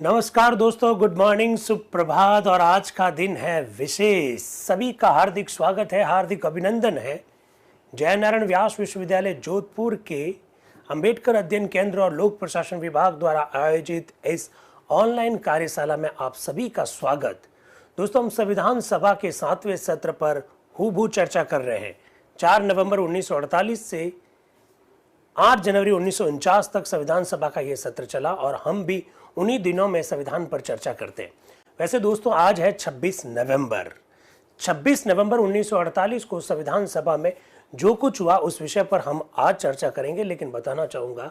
नमस्कार दोस्तों, good morning, सुप्रभात। और आज का दिन है विशेष। सभी का हार्दिक स्वागत है, हार्दिक अभिनंदन है। जयनारायण व्यास विश्वविद्यालय जोधपुर के अंबेडकर अध्ययन केंद्र और लोक प्रशासन विभाग द्वारा आयोजित इस ऑनलाइन कार्यशाला में आप सभी का स्वागत। दोस्तों, हम संविधान सभा के 7वें सत्र पर हूबहू चर्चा कर रहे हैं। 4 नवंबर 1948 से 8 जनवरी 1949 तक संविधान सभा का यह सत्र चला और हम भी उन्हीं दिनों में संविधान पर चर्चा करते हैं। वैसे दोस्तों, आज है 26 नवंबर। 26 नवंबर 1948 को संविधान सभा में जो कुछ हुआ उस विषय पर हम आज चर्चा करेंगे, लेकिन बताना चाहूँगा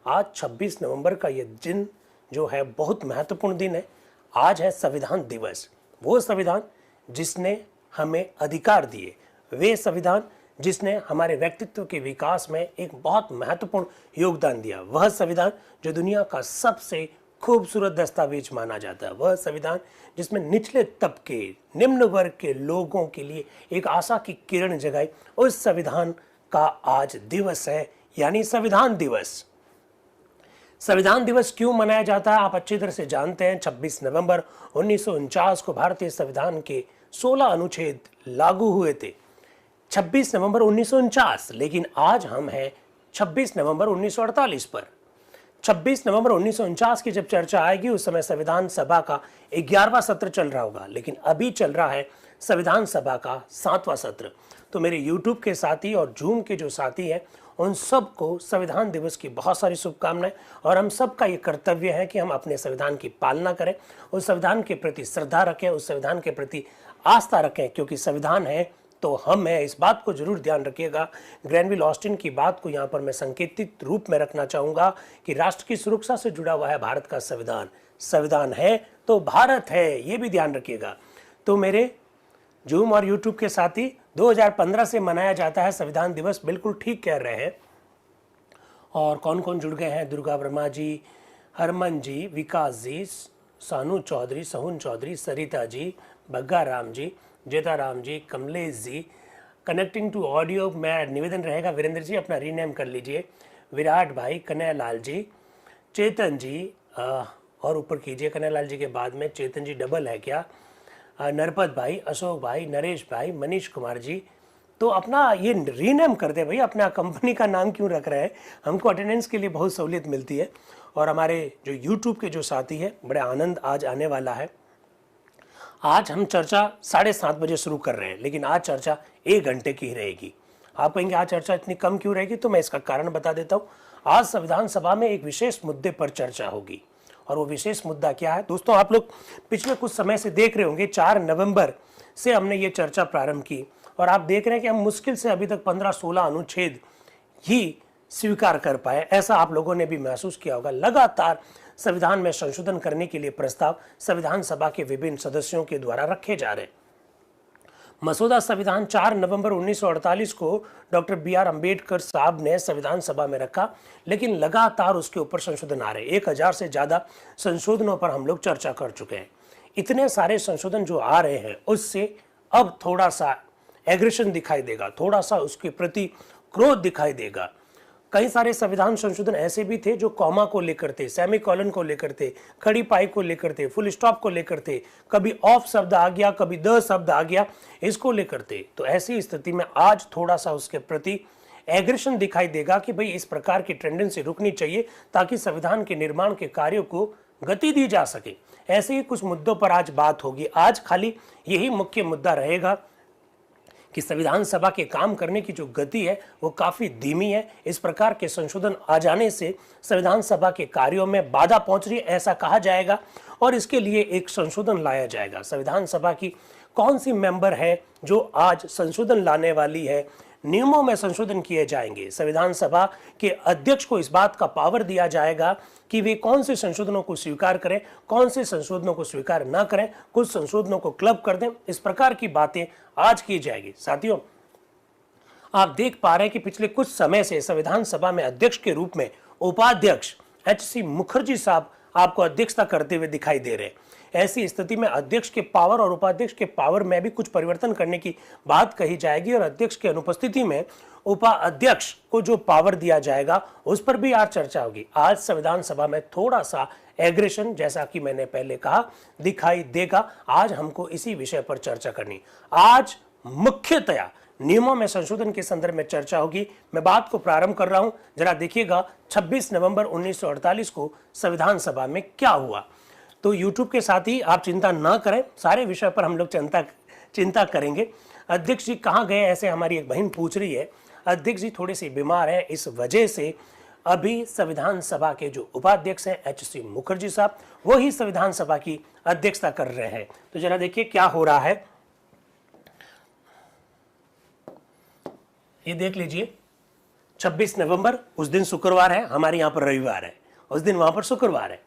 आज 26 नवंबर का ये दिन जो है बहुत महत्वपूर्ण दिन है। आज है संविधान दिवस। वो संविधान जिसने हमें अधिकार दिए, वे संविधान जिसने हमारे व्यक्तित्व के विकास में एक बहुत महत्वपूर्ण योगदान दिया, वह संविधान जो दुनिया का सबसे खूबसूरत दस्तावेज माना जाता है, वह संविधान जिसमें निचले तबके, निम्न वर्ग के लोगों के लिए एक आशा की किरण जगाई, उस संविधान का आज दिवस है, यानी संविधान दिवस। संविधान दिवस क्यों मनाया जाता है आप अच्छी तरह से जानते हैं। 26 नवंबर 1949 को भारतीय संविधान के 16 अनुच्छेद लागू हुए थे। 26 नवंबर 1949, लेकिन आज हम हैं 26 नवंबर 1948 पर। 26 नवंबर 1949 की जब चर्चा आएगी उस समय संविधान सभा का 11वां सत्र चल रहा होगा, लेकिन अभी चल रहा है संविधान सभा का 7वां सत्र। तो मेरे YouTube के साथी और Zoom के जो साथी हैं उन सबको संविधान दिवस की बहुत सारी शुभकामनाएं। और हम सबका ये कर्तव्य है कि हम अपने संविधान की पालना करें, उस संविधान के प्रति श्रद्धा रखें, उस संविधान के प्रति आस्था रखें, क्योंकि संविधान है तो हम है। इस बात को जरूर ध्यान रखिएगा। ग्रैनविल ऑस्टिन की बात को यहाँ पर मैं संकेतित रूप में रखना चाहूँगा कि राष्ट्र की सुरक्षा से जुड़ा हुआ है भारत का संविधान। संविधान है तो भारत है, ये भी ध्यान रखिएगा। तो मेरे जूम और यूट्यूब के साथी 2015 से मनाया जाता है संविधान दिवस, बिल्कुल ठीक कह रहे हैं। और कौन कौन जुड़ गए हैं? दुर्गा वर्मा जी, हरमन जी, विकास जी, सानू चौधरी, सहुन चौधरी, सरिता जी, बग्गा राम जी, जेता Ram ji, Kamlesh ji. Connecting to audio में निवेदन रहेगा, वीरेंद्र जी अपना रीनेम कर लीजिए। विराट भाई, कन्हैया लाल जी, चेतन जी, और ऊपर कीजिए। कन्हैया लाल जी के बाद में चेतन जी डबल है क्या? नरपत भाई, अशोक भाई, नरेश भाई, मनीष कुमार जी। तो अपना ये रीनेम कर दे भाई, अपना कंपनी का नाम क्यों रख रहे हैं? हमको अटेंडेंस के लिए बहुत सहूलियत मिलती है। और हमारे जो यूट्यूब के जो साथी हैं, बड़े आनंद आज आने वाला है। आज हम चर्चा 7:30 बजे शुरू कर रहे हैं, लेकिन आज चर्चा 1 घंटे की ही रहेगी। आप कहेंगे आज चर्चा इतनी कम क्यों रहेगी? तो मैं इसका कारण बता देता हूँ। आज संविधान सभा में एक विशेष मुद्दे पर चर्चा होगी, और वो विशेष मुद्दा क्या है? दोस्तों, आप लोग पिछले कुछ समय से देख रहे होंगे, 4 नवंबर से हमने ये चर्चा प्रारंभ की, और आप देख रहे हैं कि हम मुश्किल से अभी तक 15-16 अनुच्छेद ही स्वीकार कर पाए। ऐसा आप लोगों ने भी महसूस किया होगा। लगातार संविधान में संशोधन करने के लिए प्रस्ताव संविधान सभा के विभिन्न सदस्यों के द्वारा रखे जा रहे हैं। मसौदा संविधान 4 नवंबर 1948 को डॉक्टर BR अम्बेडकर साहब ने संविधान सभा में रखा, लेकिन लगातार उसके ऊपर संशोधन आ रहे हैं। 1000 से ज़्यादा संशोधनों पर हम लोग चर्चा कर चुके हैं। इतने सारे संशोधन जो आ रहे हैं उससे अब थोड़ा सा एग्रेशन दिखाई देगा, थोड़ा सा उसके प्रति क्रोध दिखाई देगा। कई सारे संविधान संशोधन ऐसे भी थे जो कॉमा को लेकर थे, सेमीकोलन को लेकर थे, खड़ी पाई को लेकर थे, फुल स्टॉप को लेकर थे, कभी ऑफ शब्द आ गया, कभी द शब्द आ गया, इसको लेकर थे। तो ऐसी स्थिति में आज थोड़ा सा उसके प्रति एग्रेशन दिखाई देगा कि भाई इस प्रकार की टेंडेंसी रुकनी चाहिए, ताकि संविधान के निर्माण के कार्यों को गति दी जा सके। ऐसे ही कुछ मुद्दों पर आज बात होगी। आज खाली यही मुख्य मुद्दा रहेगा कि संविधान सभा के काम करने की जो गति है वो काफ़ी धीमी है। इस प्रकार के संशोधन आ जाने से संविधान सभा के कार्यों में बाधा पहुंच रही है, ऐसा कहा जाएगा, और इसके लिए एक संशोधन लाया जाएगा। संविधान सभा की कौन सी मेंबर है जो आज संशोधन लाने वाली है? नियमों में संशोधन किए जाएंगे। संविधान सभा के अध्यक्ष को इस बात का पावर दिया जाएगा कि वे कौन से संशोधनों को स्वीकार करें, कौन से संशोधनों को स्वीकार ना करें, कुछ संशोधनों को क्लब कर दें। इस प्रकार की बातें आज की जाएगी। साथियों, आप देख पा रहे हैं कि पिछले कुछ समय से संविधान सभा में अध्यक्ष के रूप में उपाध्यक्ष HC मुखर्जी साहब आपको अध्यक्षता करते हुए दिखाई दे रहे हैं। ऐसी स्थिति में अध्यक्ष के पावर और उपाध्यक्ष के पावर में भी कुछ परिवर्तन करने की बात कही जाएगी और अध्यक्ष की अनुपस्थिति में उपाध्यक्ष को जो पावर दिया जाएगा उस पर भी आज चर्चा होगी। आज संविधान सभा में थोड़ा सा एग्रेशन, जैसा कि मैंने पहले कहा, दिखाई देगा। आज हमको इसी विषय पर चर्चा करनी। आज मुख्यतया नियमों में संशोधन के संदर्भ में चर्चा होगी। मैं बात को प्रारंभ कर रहा हूं, जरा देखिएगा 26 नवंबर 1948 को संविधान सभा में क्या हुआ। तो YouTube के साथ ही आप चिंता ना करें, सारे विषय पर हम लोग चिंता करेंगे। अध्यक्ष जी कहाँ गए, ऐसे हमारी एक बहन पूछ रही है। अध्यक्ष जी थोड़ी सी बीमार है, इस वजह से अभी संविधान सभा के जो उपाध्यक्ष हैं HC मुखर्जी साहब, वही संविधान सभा की अध्यक्षता कर रहे हैं। तो जरा देखिए क्या हो रहा है, ये देख लीजिए। 26 नवंबर उस दिन शुक्रवार है, हमारे यहाँ पर रविवार है, उस दिन वहां पर शुक्रवार है।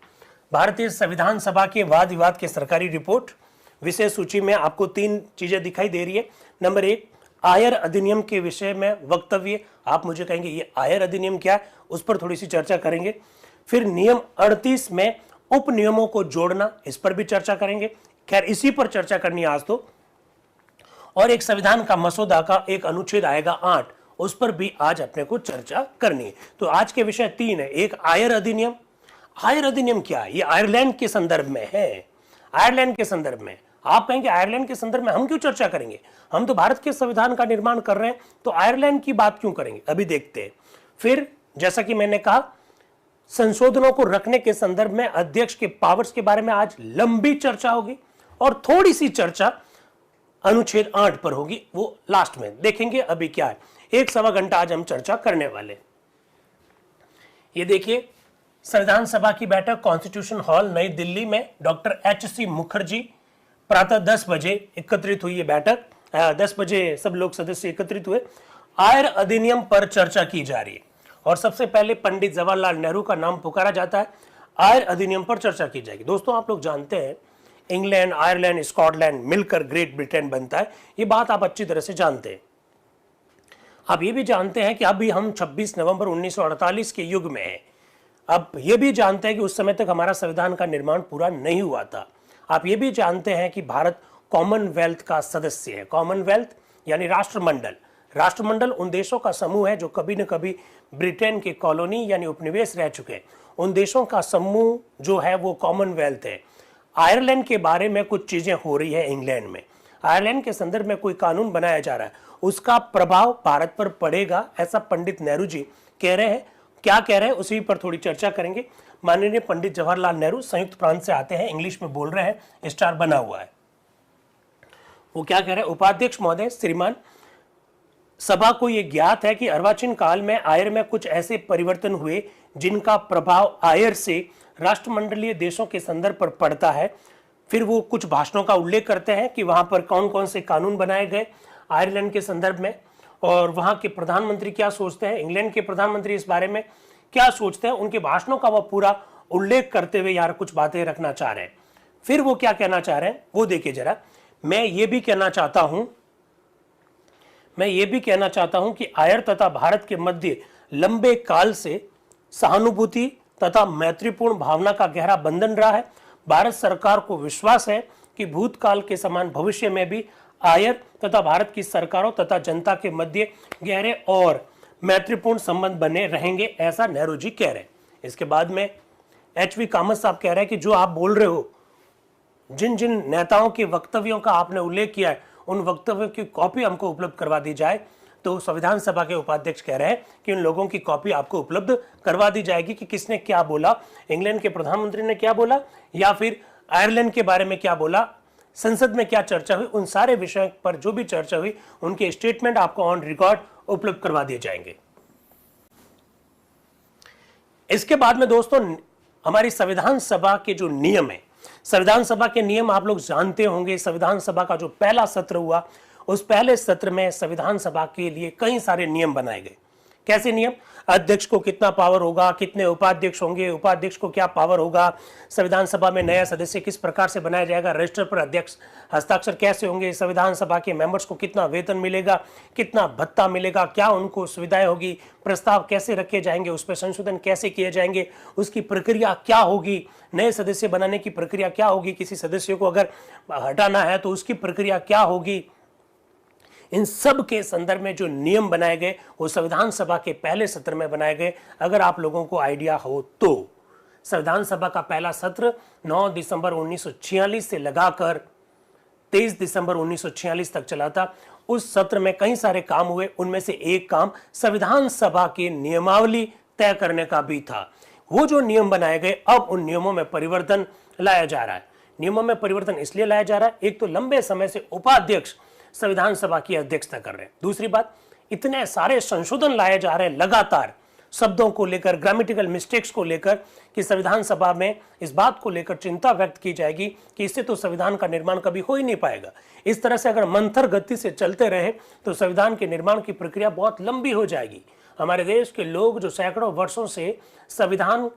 भारतीय संविधान सभा के वाद विवाद के सरकारी रिपोर्ट विशेष सूची में आपको 3 चीजें दिखाई दे रही है। नंबर 1, आयर अधिनियम के विषय में वक्तव्य। आप मुझे कहेंगे ये आयर अधिनियम क्या है, उस पर थोड़ी सी चर्चा करेंगे। फिर नियम 38 में उप नियमों को जोड़ना, इस पर भी चर्चा करेंगे। खैर इसी पर चर्चा करनी है आज तो। और एक संविधान का मसौदा का एक अनुच्छेद आएगा 8, उस पर भी आज अपने को चर्चा करनी है। तो आज के विषय 3 है। एक आयर अधिनियम। आयर अधिनियम क्या है, ये आयरलैंड के संदर्भ में है। आयरलैंड के संदर्भ में आप कहेंगे आयरलैंड के संदर्भ में हम क्यों चर्चा करेंगे, हम तो भारत के संविधान का निर्माण कर रहे हैं, तो आयरलैंड की बात क्यों करेंगे, अभी देखते हैं। फिर जैसा कि मैंने कहा, संशोधनों को रखने के संदर्भ में अध्यक्ष के पावर्स के बारे में आज लंबी चर्चा होगी और थोड़ी सी चर्चा अनुच्छेद 8 पर होगी, वो लास्ट में देखेंगे। अभी क्या है, 1 सवा घंटा आज हम चर्चा करने वाले। ये देखिए संविधान सभा की बैठक कॉन्स्टिट्यूशन हॉल नई दिल्ली में डॉक्टर HC मुखर्जी, प्रातः 10 बजे एकत्रित हुई ये बैठक। 10 बजे सब लोग सदस्य एकत्रित हुए। आयर अधिनियम पर चर्चा की जा रही है और सबसे पहले पंडित जवाहरलाल नेहरू का नाम पुकारा जाता है। आयर अधिनियम पर चर्चा की जाएगी। दोस्तों आप लोग जानते हैं इंग्लैंड, आयरलैंड, स्कॉटलैंड मिलकर ग्रेट ब्रिटेन बनता है, ये बात आप अच्छी तरह से जानते हैं। आप ये भी जानते हैं कि अभी हम 26 नवंबर 1948 के युग में हैं। अब ये भी जानते हैं कि उस समय तक हमारा संविधान का निर्माण पूरा नहीं हुआ था। आप ये भी जानते हैं कि भारत कॉमनवेल्थ का सदस्य है। कॉमनवेल्थ यानी राष्ट्रमंडल। राष्ट्रमंडल उन देशों का समूह है जो कभी न कभी ब्रिटेन के कॉलोनी यानी उपनिवेश रह चुके हैं। उन देशों का समूह जो है वो कॉमनवेल्थ है। आयरलैंड के बारे में कुछ चीजें हो रही है इंग्लैंड में। आयरलैंड के संदर्भ में कोई कानून बनाया जा रहा है, उसका प्रभाव भारत पर पड़ेगा, ऐसा पंडित नेहरू जी कह रहे हैं। क्या कह रहे हैं उसी पर थोड़ी चर्चा करेंगे। माननीय पंडित जवाहरलाल नेहरू संयुक्त प्रांत से आते हैं, इंग्लिश में बोल रहे हैं, स्टार बना हुआ है। वो क्या कह रहे हैं, उपाध्यक्ष महोदय श्रीमान, सभा को यह ज्ञात है कि अर्वाचीन काल में आयर में कुछ ऐसे परिवर्तन हुए जिनका प्रभाव आयर से राष्ट्रमंडलीय देशों के संदर्भ पर पड़ता है। फिर वो कुछ भाषणों का उल्लेख करते हैं कि वहां पर कौन कौन से कानून बनाए गए आयरलैंड के संदर्भ में, और वहां के प्रधानमंत्री क्या सोचते हैं, इंग्लैंड के प्रधानमंत्री इस बारे में क्या सोचते हैं, उनके भाषणों का वो पूरा उल्लेख करते हुए यार कुछ बातें रखना चाह रहे हैं। फिर वो क्या कहना चाह रहे हैं वो देखिए जरा। मैं ये भी कहना चाहता हूं कि आयर तथा भारत के मध्य लंबे काल से सहानुभूति तथा मैत्रीपूर्ण भावना का गहरा बंधन रहा है। भारत सरकार को विश्वास है कि भूतकाल के समान भविष्य में भी आयर तथा भारत की सरकारों तथा जनता के मध्य गहरे और मैत्रीपूर्ण संबंध बने रहेंगे, ऐसा नेहरू जी कह रहे हैं। इसके बाद में HV कामत साहब कह रहे हैं कि जो आप बोल रहे हो, जिन जिन नेताओं के वक्तव्यों का आपने उल्लेख किया है, उन वक्तव्यों की कॉपी हमको उपलब्ध करवा दी जाए। तो संविधान सभा के उपाध्यक्ष कह रहे हैं कि उन लोगों की कॉपी आपको उपलब्ध करवा दी जाएगी कि किसने क्या बोला, इंग्लैंड के प्रधानमंत्री ने क्या बोला या फिर आयरलैंड के बारे में क्या बोला, संसद में क्या चर्चा हुई, उन सारे विषयों पर जो भी चर्चा हुई उनके स्टेटमेंट आपको ऑन रिकॉर्ड उपलब्ध करवा दिए जाएंगे। इसके बाद में दोस्तों हमारी संविधान सभा के जो नियम है, संविधान सभा के नियम आप लोग जानते होंगे। संविधान सभा का जो पहला सत्र हुआ, उस पहले सत्र में संविधान सभा के लिए कई सारे नियम बनाए गए। कैसे नियम? अध्यक्ष को कितना पावर होगा, कितने उपाध्यक्ष होंगे, उपाध्यक्ष को क्या पावर होगा, संविधान सभा में नया सदस्य किस प्रकार से बनाया जाएगा, रजिस्टर पर अध्यक्ष हस्ताक्षर कैसे होंगे, संविधान सभा के मेंबर्स को कितना वेतन मिलेगा, कितना भत्ता मिलेगा, क्या उनको सुविधाएं होगी, प्रस्ताव कैसे रखे जाएंगे, उस पर संशोधन कैसे किए जाएंगे, उसकी प्रक्रिया क्या होगी, नए सदस्य बनाने की प्रक्रिया क्या होगी, किसी सदस्य को अगर हटाना है तो उसकी प्रक्रिया क्या होगी। इन सब के संदर्भ में जो नियम बनाए गए वो संविधान सभा के पहले सत्र में बनाए गए। अगर आप लोगों को आइडिया हो तो संविधान सभा का पहला सत्र 9 दिसंबर 1946 से लगाकर 23 दिसंबर 1946 तक चला था। उस सत्र में कई सारे काम हुए, उनमें से एक काम संविधान सभा की नियमावली तय करने का भी था। वो जो नियम बनाए गए, अब उन नियमों में परिवर्तन लाया जा रहा है। नियमों में परिवर्तन इसलिए लाया जा रहा है, एक तो लंबे समय से उपाध्यक्ष संविधान सभा की अध्यक्षता कर रहे हैं, दूसरी बात इतने सारे संशोधन लाए जा रहे हैं लगातार, शब्दों को लेकर, ग्रामेटिकल मिस्टेक्स को लेकर, कि संविधान सभा में इस बात को लेकर चिंता व्यक्त की जाएगी कि इससे तो संविधान का निर्माण कभी हो ही नहीं पाएगा। इस तरह से अगर मंथर गति से चलते रहे तो संविधान के निर्माण की प्रक्रिया बहुत लंबी हो जाएगी। हमारे देश के लोग जो सैकड़ों वर्षों से संविधान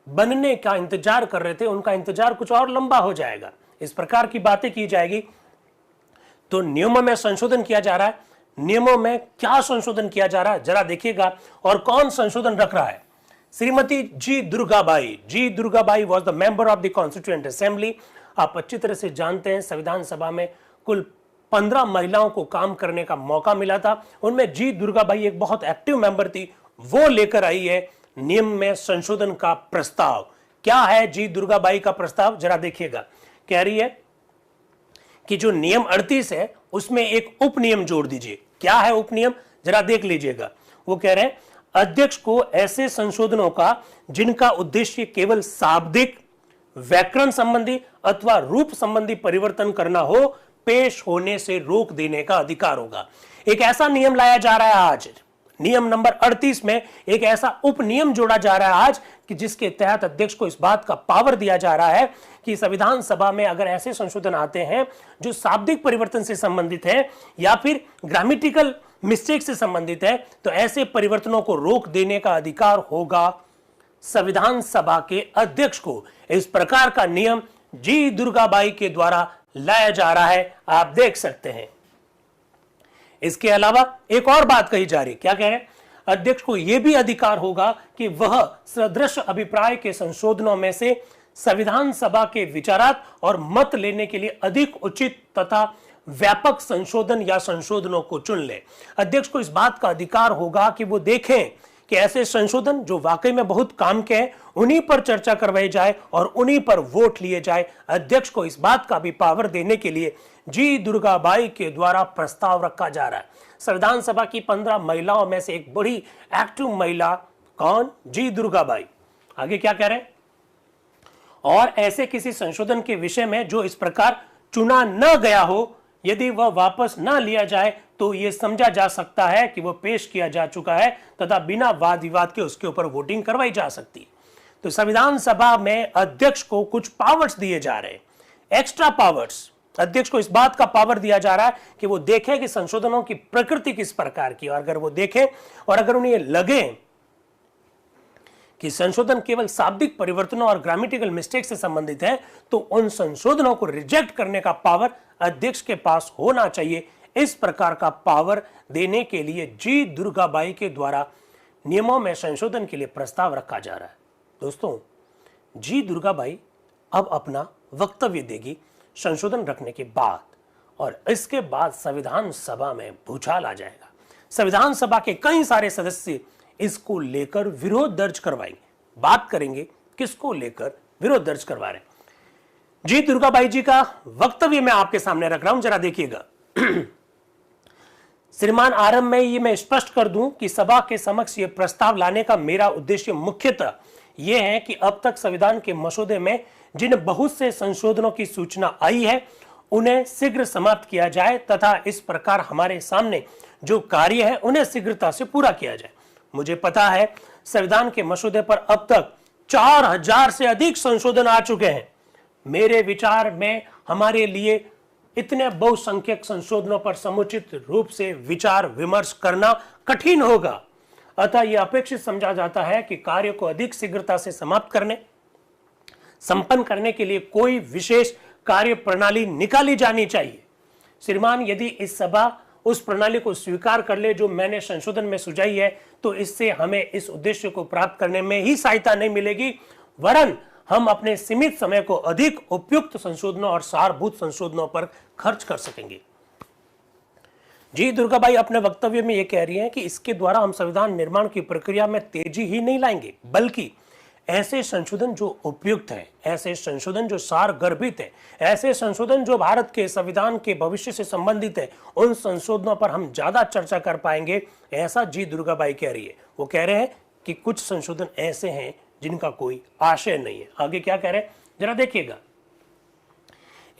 बनने का इंतजार कर रहे थे, उनका इंतजार कुछ और लंबा हो जाएगा। इस प्रकार की बातें की जाएगी। तो नियमों में संशोधन किया जा रहा है। नियमों में क्या संशोधन किया जा रहा है जरा देखिएगा, और कौन संशोधन रख रहा है। Shrimati G Durgabai was the member of the constituent assembly. आप अच्छी तरह से जानते हैं संविधान सभा में कुल 15 महिलाओं को काम करने का मौका मिला था, उनमें जी दुर्गाबाई एक बहुत एक्टिव मेंबर थी। वो लेकर आई है नियम में संशोधन का प्रस्ताव। क्या है जी दुर्गाबाई का प्रस्ताव, जरा देखिएगा। कह रही है कि जो नियम 38 है उसमें एक उपनियम जोड़ दीजिए। क्या है उपनियम, जरा देख लीजिएगा। वो कह रहे हैं अध्यक्ष को ऐसे संशोधनों का जिनका उद्देश्य केवल शाब्दिक, व्याकरण संबंधी अथवा रूप संबंधी परिवर्तन करना हो, पेश होने से रोक देने का अधिकार होगा। एक ऐसा नियम लाया जा रहा है आज, नियम नंबर 38 में एक ऐसा उपनियम जोड़ा जा रहा है आज कि जिसके तहत अध्यक्ष को इस बात का पावर दिया जा रहा है कि संविधान सभा में अगर ऐसे संशोधन आते हैं जो शाब्दिक परिवर्तन से संबंधित है या फिर ग्रामेटिकल मिस्टेक से संबंधित है, तो ऐसे परिवर्तनों को रोक देने का अधिकार होगा संविधान सभा के अध्यक्ष को। इस प्रकार का नियम जी दुर्गाबाई के द्वारा लाया जा रहा है, आप देख सकते हैं। इसके अलावा एक और बात कही जा रही, क्या कह रहे हैं, अध्यक्ष को यह भी अधिकार होगा कि वह सदृश अभिप्राय के संशोधनों में से संविधान सभा के विचारात और मत लेने के लिए अधिक उचित तथा व्यापक संशोधन या संशोधनों को चुन ले। अध्यक्ष को इस बात का अधिकार होगा कि वो देखें कि ऐसे संशोधन जो वाकई में बहुत काम के हैं उन्हीं पर चर्चा करवाई जाए और उन्हीं पर वोट लिए जाए। अध्यक्ष को इस बात का भी पावर देने के लिए जी दुर्गाबाई के द्वारा प्रस्ताव रखा जा रहा है। संविधान सभा की 15 महिलाओं में से एक बड़ी एक्टिव महिला कौन, जी दुर्गाबाई। आगे क्या कह रहे हैं, और ऐसे किसी संशोधन के विषय में जो इस प्रकार चुना न गया हो, यदि वह वापस न लिया जाए तो यह समझा जा सकता है कि वह पेश किया जा चुका है तथा बिना वाद विवाद के उसके ऊपर वोटिंग करवाई जा सकती है। तो संविधान सभा में अध्यक्ष को कुछ पावर्स दिए जा रहे हैं, एक्स्ट्रा पावर्स। अध्यक्ष को इस बात का पावर दिया जा रहा है कि वो देखे कि संशोधनों की प्रकृति किस प्रकार की, और अगर वो देखें और अगर उन्हें लगे कि संशोधन केवल शाब्दिक परिवर्तनों और ग्रामेटिकल मिस्टेक से संबंधित है, तो उन संशोधनों को रिजेक्ट करने का पावर अध्यक्ष के पास होना चाहिए। इस प्रकार का पावर देने के लिए जी दुर्गाबाई के द्वारा नियमों में संशोधन के लिए प्रस्ताव रखा जा रहा है। दोस्तों, जी दुर्गाबाई अब अपना वक्तव्य देगी संशोधन रखने के बाद, और इसके बाद संविधान सभा में भूचाल आ जाएगा। संविधान सभा के कई सारे सदस्य इसको लेकर विरोध दर्ज करवाएंगे। बात करेंगे किसको लेकर विरोध दर्ज करवा रहे हैं। जी दुर्गाबाई जी का वक्तव्य मैं आपके सामने रख रहा हूं, जरा देखिएगा। श्रीमान, आरंभ में ये मैं स्पष्ट कर दूं कि सभा के समक्ष ये प्रस्ताव लाने का मेरा उद्देश्य मुख्यतः यह है कि अब तक संविधान के मसौदे में जिन बहुत से संशोधनों की सूचना आई है उन्हें शीघ्र समाप्त किया जाए तथा इस प्रकार हमारे सामने जो कार्य है उन्हें शीघ्रता से पूरा किया जाए। मुझे पता है संविधान के मसौदे पर अब तक 4000 से अधिक संशोधन आ चुके हैं। मेरे विचार में हमारे लिए इतने बहुसंख्यक संशोधनों पर समुचित रूप से विचार विमर्श करना कठिन होगा। अतः यह अपेक्षित समझा जाता है कि कार्य को अधिक शीघ्रता से संपन्न करने के लिए कोई विशेष कार्य प्रणाली निकाली जानी चाहिए। श्रीमान, यदि इस सभा उस प्रणाली को स्वीकार कर ले जो मैंने संशोधन में सुझाई है, तो इससे हमें इस उद्देश्य को प्राप्त करने में ही सहायता नहीं मिलेगी, वरन हम अपने सीमित समय को अधिक उपयुक्त संशोधनों और सारभूत संशोधनों पर खर्च कर सकेंगे। जी दुर्गाबाई अपने वक्तव्य में यह कह रही हैं कि इसके द्वारा हम संविधान निर्माण की प्रक्रिया में तेजी ही नहीं लाएंगे, बल्कि ऐसे संशोधन जो उपयुक्त है, ऐसे संशोधन जो सार गर्भित है, ऐसे संशोधन जो भारत के संविधान के भविष्य से संबंधित है, उन संशोधनों पर हम ज्यादा चर्चा कर पाएंगे, ऐसा जी दुर्गाबाई कह रही है। वो कह रहे हैं कि कुछ संशोधन ऐसे हैं जिनका कोई आशय नहीं है। आगे क्या कह रहे हैं जरा देखिएगा।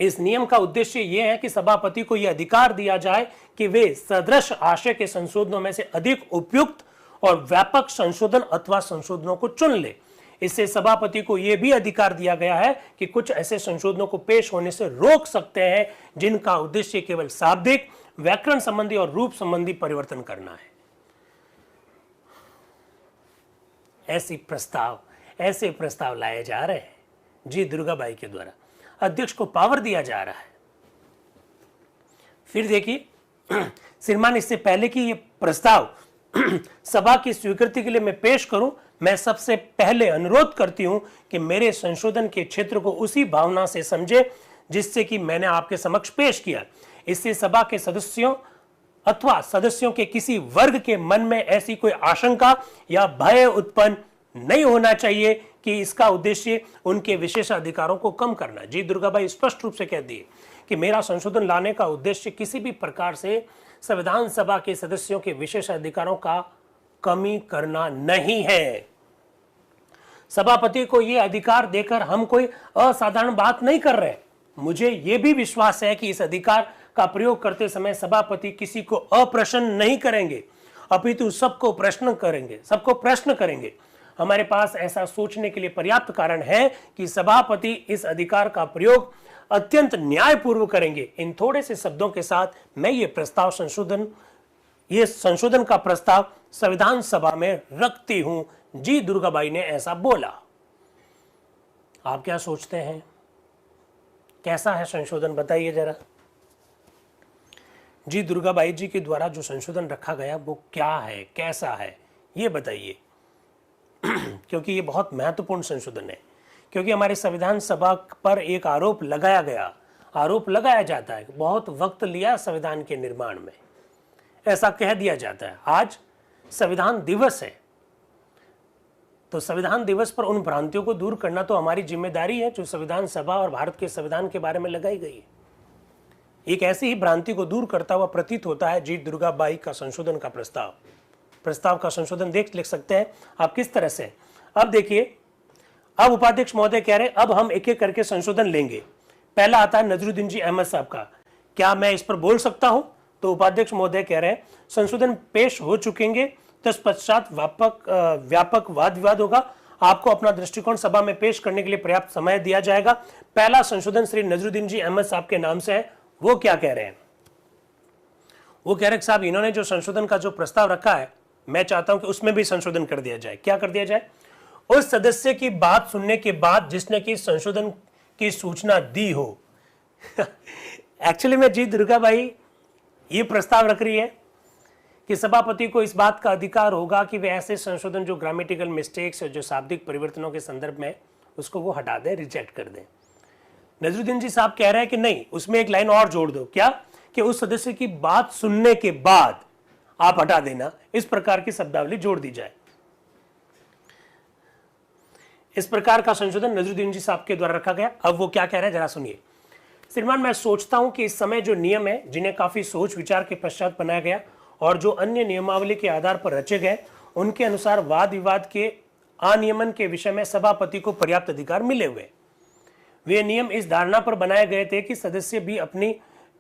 इस नियम का उद्देश्य यह है कि सभापति को यह अधिकार दिया जाए कि वे सदृश आशय के संशोधनों में से अधिक उपयुक्त और व्यापक संशोधन अथवा संशोधनों को चुन ले। इससे सभापति को यह भी अधिकार दिया गया है कि कुछ ऐसे संशोधनों को पेश होने से रोक सकते हैं जिनका उद्देश्य केवल शाब्दिक, व्याकरण संबंधी और रूप संबंधी परिवर्तन करना है। ऐसे प्रस्ताव लाए जा रहे हैं जी दुर्गाबाई के द्वारा, अध्यक्ष को पावर दिया जा रहा है। फिर देखिए श्रीमान, इससे पहले कि ये प्रस्ताव सभा की स्वीकृति के लिए मैं पेश करूं, मैं सबसे पहले अनुरोध करती हूं कि मेरे संशोधन के क्षेत्र को उसी भावना से समझे जिससे कि मैंने आपके समक्ष पेश किया। इससे सभा के सदस्यों अथवा सदस्यों के किसी वर्ग के मन में ऐसी कोई आशंका या भय उत्पन्न नहीं होना चाहिए कि इसका उद्देश्य उनके विशेषाधिकारों को कम करना। जी दुर्गाबाई स्पष्ट रूप से कह दिए कि मेरा संशोधन लाने का उद्देश्य किसी भी प्रकार से संविधान सभा के सदस्यों के विशेषाधिकारों का कमी करना नहीं है। सभापति को यह अधिकार देकर हम कोई असाधारण बात नहीं कर रहे। मुझे यह भी विश्वास है कि इस अधिकार का प्रयोग करते समय सभापति किसी को अप्रश्न नहीं करेंगे, अपितु सबको प्रश्न करेंगे। हमारे पास ऐसा सोचने के लिए पर्याप्त कारण है कि सभापति इस अधिकार का प्रयोग अत्यंत न्यायपूर्वक करेंगे। इन थोड़े से शब्दों के साथ मैं ये संशोधन का प्रस्ताव संविधान सभा में रखती हूं। जी दुर्गाबाई ने ऐसा बोला। आप क्या सोचते हैं, कैसा है संशोधन, बताइए जरा। जी दुर्गाबाई जी के द्वारा जो संशोधन रखा गया वो क्या है, कैसा है, ये बताइए क्योंकि ये बहुत महत्वपूर्ण संशोधन है। क्योंकि हमारे संविधान सभा पर एक आरोप लगाया जाता है, बहुत वक्त लिया संविधान के निर्माण में, ऐसा कह दिया जाता है। आज संविधान दिवस है, तो संविधान दिवस पर उन भ्रांतियों को दूर करना तो हमारी जिम्मेदारी है जो संविधान सभा और भारत के संविधान के बारे में लगाई गई है। एक ऐसी ही भ्रांति को दूर करता हुआ प्रतीत होता है जी दुर्गाबाई का संशोधन का प्रस्ताव का संशोधन लिख सकते हैं आप किस तरह से। अब देखिए, अब उपाध्यक्ष महोदय कह रहे हैं अब हम एक एक करके संशोधन लेंगे। पहला आता है नजरुद्दीन जी अहमद साहब का। क्या मैं इस पर बोल सकता हूं? तो उपाध्यक्ष महोदय कह रहे हैं संशोधन पेश हो चुकेंगे, तत्पश्चात व्यापक वाद विवाद होगा। आपको अपना दृष्टिकोण सभा में पेश करने के लिए पर्याप्त समय दिया जाएगा। पहला संशोधन श्री नजरुद्दीन जी अहमद साहब के नाम से है। वो क्या कह रहे हैं? वो कह रहे हैं साहब इन्होंने जो संशोधन का जो प्रस्ताव रखा है, मैं चाहता हूं कि उसमें भी संशोधन कर दिया जाए। क्या कर दिया जाए? उस सदस्य की बात सुनने के बाद जिसने की संशोधन की सूचना दी हो एक्चुअली में जी दुर्गाबाई ये प्रस्ताव रख रही है कि सभापति को इस बात का अधिकार होगा कि वे ऐसे संशोधन जो ग्रामेटिकल मिस्टेक्स और जो शाब्दिक परिवर्तनों के संदर्भ में उसको वो हटा दें, रिजेक्ट कर दें। नजरुद्दीन जी साहब कह रहे हैं कि नहीं, उसमें एक लाइन और जोड़ दो। क्या? कि उस सदस्य की बात सुनने के बाद आप हटा देना, इस प्रकार की शब्दावली जोड़ दी जाए। इस प्रकार का संशोधन नजरुद्दीन जी साहब के द्वारा रखा गया। अब वो क्या कह रहे हैं जरा सुनिए। श्रीमान, मैं सोचता हूं कि इस समय जो नियम है जिन्हें काफी सोच विचार के पश्चात बनाया गया और जो अन्य नियमावली के आधार पर रचे गए, उनके अनुसार वाद विवाद के अनियमन के विषय में सभापति को पर्याप्त अधिकार मिले हुए। वे नियम इस धारणा पर बनाए गए थे कि सदस्य भी अपनी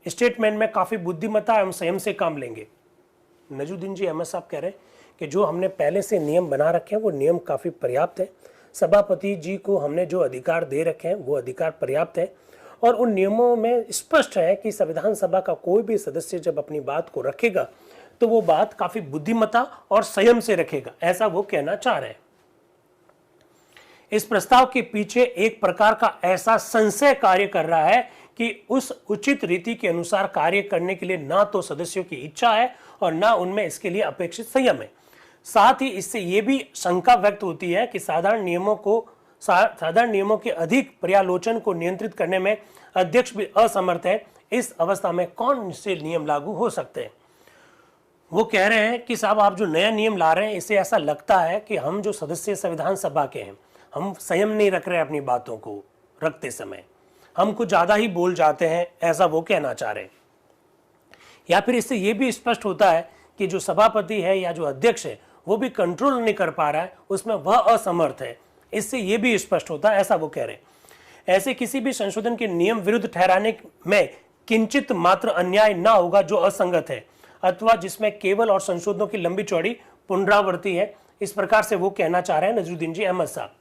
स्टेटमेंट में काफी बुद्धिमत्ता एवं संयम से काम लेंगे। नजरुद्दीन जी अहमद साहब कह रहे हैं कि जो हमने पहले से नियम बना रखे हैं वो नियम काफी पर्याप्त है। सभापति जी को हमने जो अधिकार दे रखे हैं वो अधिकार पर्याप्त है और उन नियमों में स्पष्ट है कि संविधान सभा का कोई भी सदस्य जब अपनी बात को रखेगा तो वो बात काफी बुद्धिमत्ता और संयम से रखेगा, ऐसा वो कहना चाह रहे हैं। इस प्रस्ताव के पीछे एक प्रकार का ऐसा संशय कार्य कर रहा है कि उस उचित रीति के अनुसार कार्य करने के लिए ना तो सदस्यों की इच्छा है और ना उनमें इसके लिए अपेक्षित संयम है। साथ ही इससे यह भी शंका व्यक्त होती है कि साधारण नियमों के अधिक पर्यालोचन को नियंत्रित करने में अध्यक्ष भी असमर्थ है। इस अवस्था में कौन से नियम लागू हो सकते हैं? वो कह रहे हैं कि साहब आप जो नया नियम ला रहे हैं, इससे ऐसा लगता है कि हम जो सदस्य संविधान सभा के हैं, हम संयम नहीं रख रहे अपनी बातों को रखते समय, हम कुछ ज्यादा ही बोल जाते हैं, ऐसा वो कहना चाह रहे हैं। या फिर इससे ये भी स्पष्ट होता है कि जो सभापति है या जो अध्यक्ष है वो भी कंट्रोल नहीं कर पा रहा है, उसमें वह असमर्थ है। इससे ये भी स्पष्ट होता है, ऐसा वो कह रहे हैं। ऐसे किसी भी संशोधन के नियम विरुद्ध ठहराने में किंचित मात्र अन्याय ना होगा जो असंगत है अथवा जिसमें केवल और संशोधनों की लंबी चौड़ी पुनरावृत्ति है। इस प्रकार से वो कहना चाह रहे हैं नजरुद्दीन जी अहमद साहब।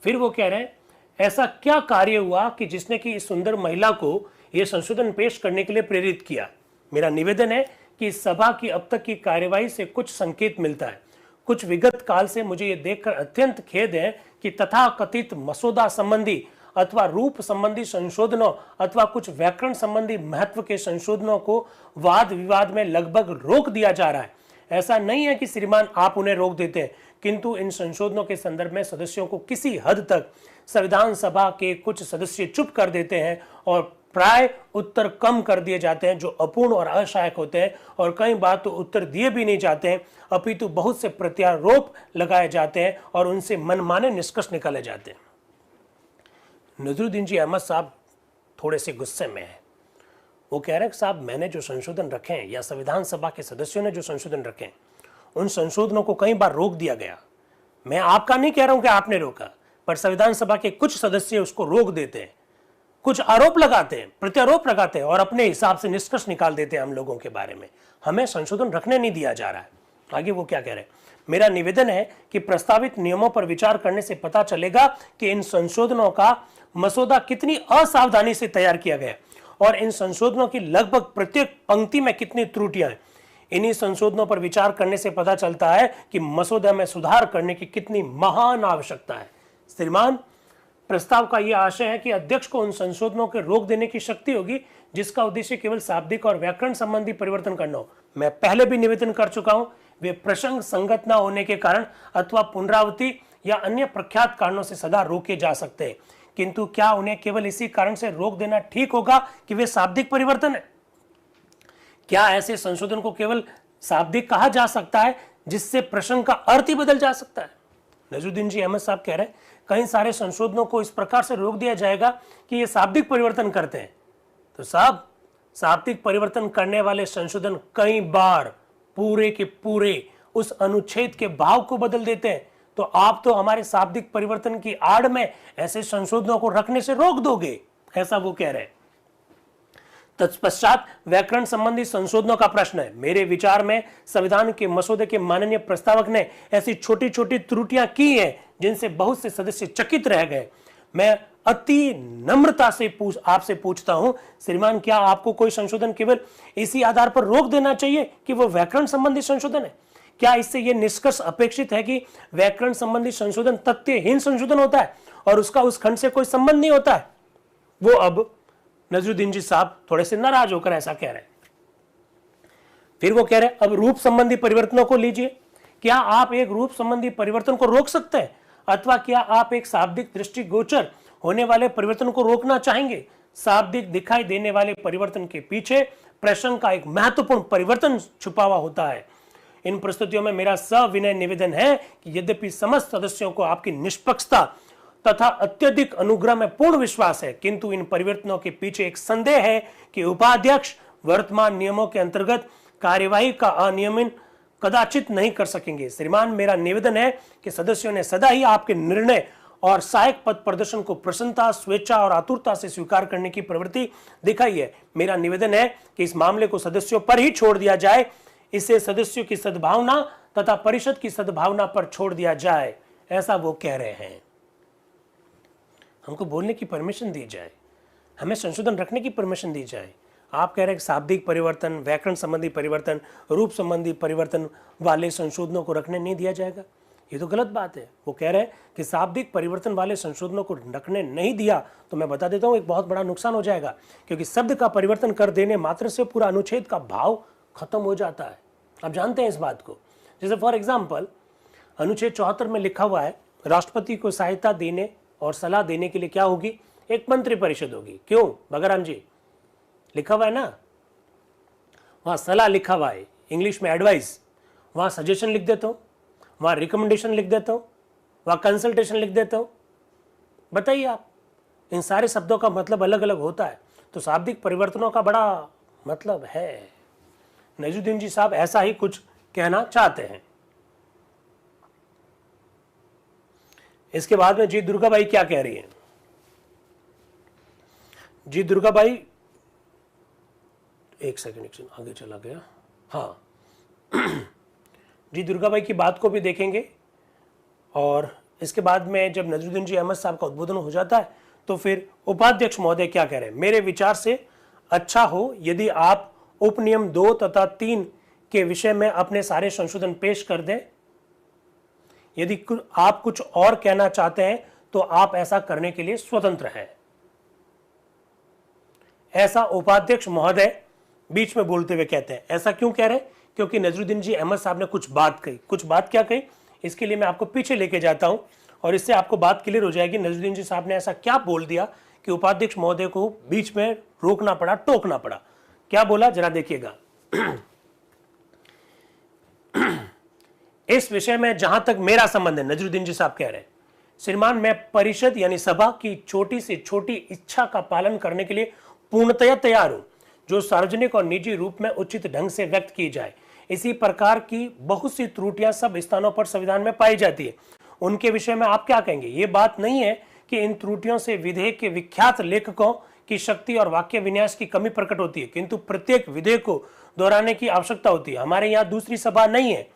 फिर वो कह रहे हैं ऐसा क्या कार्य हुआ कि जिसने कि इस सुंदर महिला को यह संशोधन पेश करने के लिए प्रेरित किया? मेरा निवेदन है कि सभा की अब तक की कार्यवाही से कुछ संकेत मिलता है। कुछ विगत काल से मुझे यह देखकर अत्यंत खेद है कि तथाकथित मसौदा संबंधी अथवा रूप संबंधी संशोधनों अथवा कुछ व्याकरण संबंधी महत्व के संशोधनों को वाद विवाद में लगभग रोक दिया जा रहा है। ऐसा नहीं है कि श्रीमान आप उन्हें रोक देते हैं, किंतु इन संशोधनों के संदर्भ में सदस्यों को किसी हद तक संविधान सभा के कुछ सदस्य चुप कर देते हैं और प्राय उत्तर कम कर दिए जाते हैं जो अपूर्ण और असहायक होते हैं, और कई बार तो उत्तर दिए भी नहीं जाते हैं, अपितु बहुत से प्रत्यारोप लगाए जाते हैं और उनसे मनमाने निष्कर्ष निकाले जाते हैं। नजरुद्दीन जी अहमद साहब थोड़े से गुस्से में हैं। वो कह रहे हैं साहब मैंने जो संशोधन रखे हैं या संविधान सभा के सदस्यों ने जो संशोधन रखे हैं उन संशोधनों को कई बार रोक दिया गया। मैं आपका नहीं कह रहा हूं कि आपने रोका, पर संविधान सभा के कुछ सदस्य उसको रोक देते हैं, कुछ आरोप लगाते हैं, प्रत्यारोप लगाते हैं और अपने हिसाब से निष्कर्ष निकाल देते हैं हम लोगों के बारे में। हमें संशोधन रखने नहीं दिया जा रहा है। आगे वो क्या कह रहे हैं? मेरा निवेदन है कि प्रस्तावित नियमों पर विचार करने से पता चलेगा कि इन संशोधनों का मसौदा कितनी असावधानी से तैयार किया गया और इन संशोधनों की लगभग प्रत्येक पंक्ति में कितनी त्रुटियां हैं। इन्हीं संशोधनों पर विचार करने से पता चलता है कि मसौदे में सुधार करने की कितनी महान आवश्यकता है। श्रीमान, प्रस्ताव का यह आशय है कि अध्यक्ष को उन संशोधनों के रोक देने की शक्ति होगी जिसका उद्देश्य केवल शाब्दिक और व्याकरण संबंधी परिवर्तन करना हो। मैं पहले भी निवेदन कर चुका हूं, वे प्रसंग संगत न होने के कारण अथवा पुनरावृत्ति या अन्य प्रख्यात कारणों से सदा रोके जा सकते हैं, किंतु क्या उन्हें केवल इसी कारण से रोक देना ठीक होगा कि वे शाब्दिक परिवर्तन है? क्या ऐसे संशोधन को केवल शाब्दिक कहा जा सकता है जिससे प्रसंग का अर्थ ही बदल जा सकता है? नजरुद्दीन जी अहमद साहब कह रहे हैं कई सारे संशोधनों को इस प्रकार से रोक दिया जाएगा कि ये शाब्दिक परिवर्तन करते हैं। तो साहब, शाब्दिक परिवर्तन करने वाले संशोधन कई बार पूरे के पूरे उस अनुच्छेद के भाव को बदल देते हैं। तो आप तो हमारे शाब्दिक परिवर्तन की आड़ में ऐसे संशोधनों को रखने से रोक दोगे, ऐसा वो कह रहे हैं। तत्पश्चात व्याकरण संबंधी संशोधनों का प्रश्न है। मेरे विचार में संविधान के मसौदे के माननीय प्रस्तावक ने ऐसी छोटी छोटी त्रुटियां की हैं जिनसे बहुत से सदस्य चकित रह गए। मैं अति नम्रता से आपसे पूछता हूं श्रीमान, क्या आपको कोई संशोधन केवल इसी आधार पर रोक देना चाहिए कि वो व्याकरण संबंधी संशोधन है? क्या इससे यह निष्कर्ष अपेक्षित है कि व्याकरण संबंधी संशोधन तथ्यहीन संशोधन होता है और उसका उस खंड से कोई संबंध नहीं होता है? वो अब नजरुद्दीन जी साहब थोड़े से नाराज होकर ऐसा कह रहे हैं। फिर वो कह रहे हैं अब रूप संबंधी परिवर्तनों को लीजिए। क्या आप एक रूप संबंधी परिवर्तन को रोक सकते हैं अथवा क्या आप एक शाब्दिक दृष्टिगोचर होने वाले परिवर्तन को रोकना चाहेंगे? शाब्दिक दिखाई देने वाले परिवर्तन के पीछे प्रसंग का एक महत्वपूर्ण परिवर्तन छुपा हुआ होता है। इन प्रस्तुतियों में मेरा सविनय निवेदन है कि यद्यपि समस्त सदस्यों को आपकी निष्पक्षता तथा अत्यधिक अनुग्रह में पूर्ण विश्वास है, किंतु इन परिवर्तनों के पीछे एक संदेह है कि उपाध्यक्ष वर्तमान नियमों के अंतर्गत कार्यवाही का अनियमन कदाचित नहीं कर सकेंगे। श्रीमान, मेरा निवेदन है कि सदस्यों ने सदा ही आपके निर्णय और सहायक पद प्रदर्शन को प्रसन्नता, स्वेच्छा और आतुरता से स्वीकार करने की प्रवृत्ति दिखाई है। मेरा निवेदन है कि इस मामले को सदस्यों पर ही छोड़ दिया जाए, इसे सदस्यों की सद्भावना तथा परिषद की सद्भावना पर छोड़ दिया जाए, ऐसा वो कह रहे हैं। हमको बोलने की परमिशन दी जाए, हमें संशोधन रखने की परमिशन दी जाए। आप कह रहे हैं कि शाब्दिक परिवर्तन, व्याकरण संबंधी परिवर्तन, रूप संबंधी परिवर्तन वाले संशोधनों को रखने नहीं दिया जाएगा। ये तो गलत बात है। वो कह रहे हैं कि शाब्दिक परिवर्तन वाले संशोधनों को रखने नहीं दिया तो मैं बता देता हूँ एक बहुत बड़ा नुकसान हो जाएगा, क्योंकि शब्द का परिवर्तन कर देने मात्र से पूरा अनुच्छेद का भाव खत्म हो जाता है। आप जानते हैं इस बात को। जैसे फॉर एग्जाम्पल अनुच्छेद 74 में लिखा हुआ है, राष्ट्रपति को सहायता देने और सलाह देने के लिए क्या होगी, एक मंत्री परिषद होगी। क्यों बगाराम जी? लिखा हुआ है ना, वहां सलाह लिखा हुआ है, इंग्लिश में एडवाइस, वहां सजेशन लिख देता हूं, वहां रिकमेंडेशन लिख देता हूं, वहां कंसल्टेशन लिख देता हूं। बताइए आप, इन सारे शब्दों का मतलब अलग अलग होता है, तो शाब्दिक परिवर्तनों का बड़ा मतलब है। नजरुद्दीन जी साहब ऐसा ही कुछ कहना चाहते हैं। इसके बाद में जी दुर्गाबाई क्या कह रही है? जी दुर्गाबाई, एक सेकंड आगे चला गया। हाँ जी दुर्गाबाई की बात को भी देखेंगे, और इसके बाद में जब नजरुद्दीन जी अहमद साहब का उद्बोधन हो जाता है तो फिर उपाध्यक्ष महोदय क्या कह रहे हैं? मेरे विचार से अच्छा हो यदि आप उपनियम 2 तथा 3 के विषय में अपने सारे संशोधन पेश कर दें। यदि आप कुछ और कहना चाहते हैं तो आप ऐसा करने के लिए स्वतंत्र हैं। ऐसा उपाध्यक्ष महोदय बीच में बोलते हुए कहते हैं। ऐसा क्यों कह रहे हैं? क्योंकि नजरुद्दीन जी अहमद साहब ने कुछ बात कही। कुछ बात क्या कही, इसके लिए मैं आपको पीछे लेके जाता हूं और इससे आपको बात क्लियर हो जाएगी। नजरुद्दीन जी साहब ने ऐसा क्या बोल दिया कि उपाध्यक्ष महोदय को बीच में रोकना पड़ा, टोकना पड़ा। क्या बोला जरा देखिएगा। इस विषय में जहां तक मेरा संबंध है, नजरुद्दीन जी साहब कह रहे हैं, श्रीमान मैं परिषद यानी सभा की छोटी से छोटी इच्छा का पालन करने के लिए पूर्णतया तैयार हूं, जो सार्वजनिक और निजी रूप में उचित ढंग से व्यक्त की जाए। इसी प्रकार की बहुत सी त्रुटियां सब स्थानों पर संविधान में पाई जाती है, उनके विषय में आप क्या कहेंगे? ये बात नहीं है कि इन त्रुटियों से विधेयक के विख्यात लेखकों की शक्ति और वाक्य विन्यास की कमी प्रकट होती है, किंतु प्रत्येक विधेयक को दोहराने की आवश्यकता होती है। हमारे यहाँ दूसरी सभा नहीं है,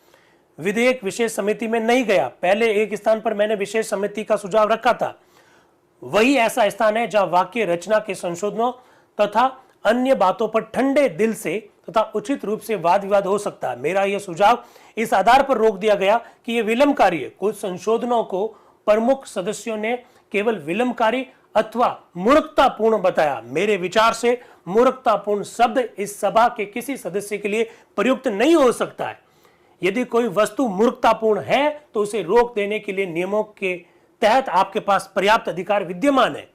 विधेयक विशेष समिति में नहीं गया। पहले एक स्थान पर मैंने विशेष समिति का सुझाव रखा था, वही ऐसा स्थान है जहां वाक्य रचना के संशोधनों तथा अन्य बातों पर ठंडे दिल से तथा उचित रूप से वाद विवाद हो सकता है। मेरा यह सुझाव इस आधार पर रोक दिया गया कि यह विलंबकारी है। कुछ संशोधनों को प्रमुख सदस्यों ने केवल विलंबकारी अथवा मूर्खतापूर्ण बताया। मेरे विचार से मूर्खतापूर्ण शब्द इस सभा के किसी सदस्य के लिए प्रयुक्त नहीं हो सकता है। यदि कोई वस्तु मूर्खतापूर्ण है तो उसे रोक देने के लिए नियमों के तहत आपके पास पर्याप्त अधिकार विद्यमान है।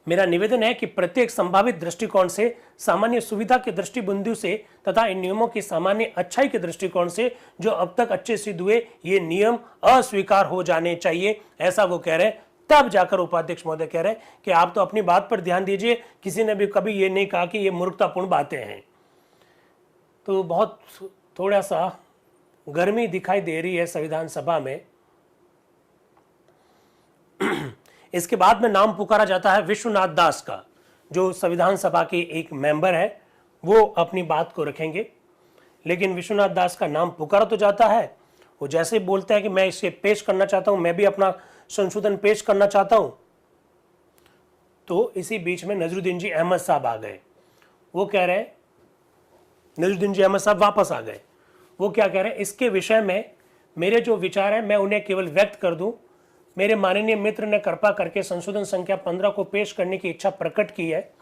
मेरा निवेदन है कि प्रत्येक संभावित दृष्टिकोण से, सामान्य सुविधा के दृष्टिबिंदु से तथा इन नियमों की सामान्य अच्छाई के दृष्टिकोण से जो अब तक अच्छे सिद्ध हुए, ये नियम अस्वीकार हो जाने चाहिए, ऐसा वो कह रहे हैं। तब जाकर उपाध्यक्ष महोदय कह रहे हैं कि आप तो अपनी बात पर ध्यान दीजिए, किसी ने भी कभी ये नहीं कहा कि ये मूर्खतापूर्ण बातें हैं। तो बहुत थोड़ा सा गर्मी दिखाई दे रही है संविधान सभा में। इसके बाद में नाम पुकारा जाता है विश्वनाथ दास का, जो संविधान सभा के एक मेंबर है, वो अपनी बात को रखेंगे। लेकिन विश्वनाथ दास का नाम पुकारा तो जाता है, वो जैसे बोलते हैं कि मैं इसे पेश करना चाहता हूं, मैं भी अपना संशोधन पेश करना चाहता हूं, तो इसी बीच में नजरुद्दीन जी अहमद साहब आ गए। वो कह रहे हैं, नजरुद्दीन जी अहमद साहब वापस आ गए। वो क्या कह रहे हैं, इसके विषय में मेरे जो विचार हैं मैं उन्हें केवल व्यक्त कर दूं। मेरे माननीय मित्र ने कृपा करके संशोधन संख्या 15 को पेश करने की इच्छा प्रकट की है।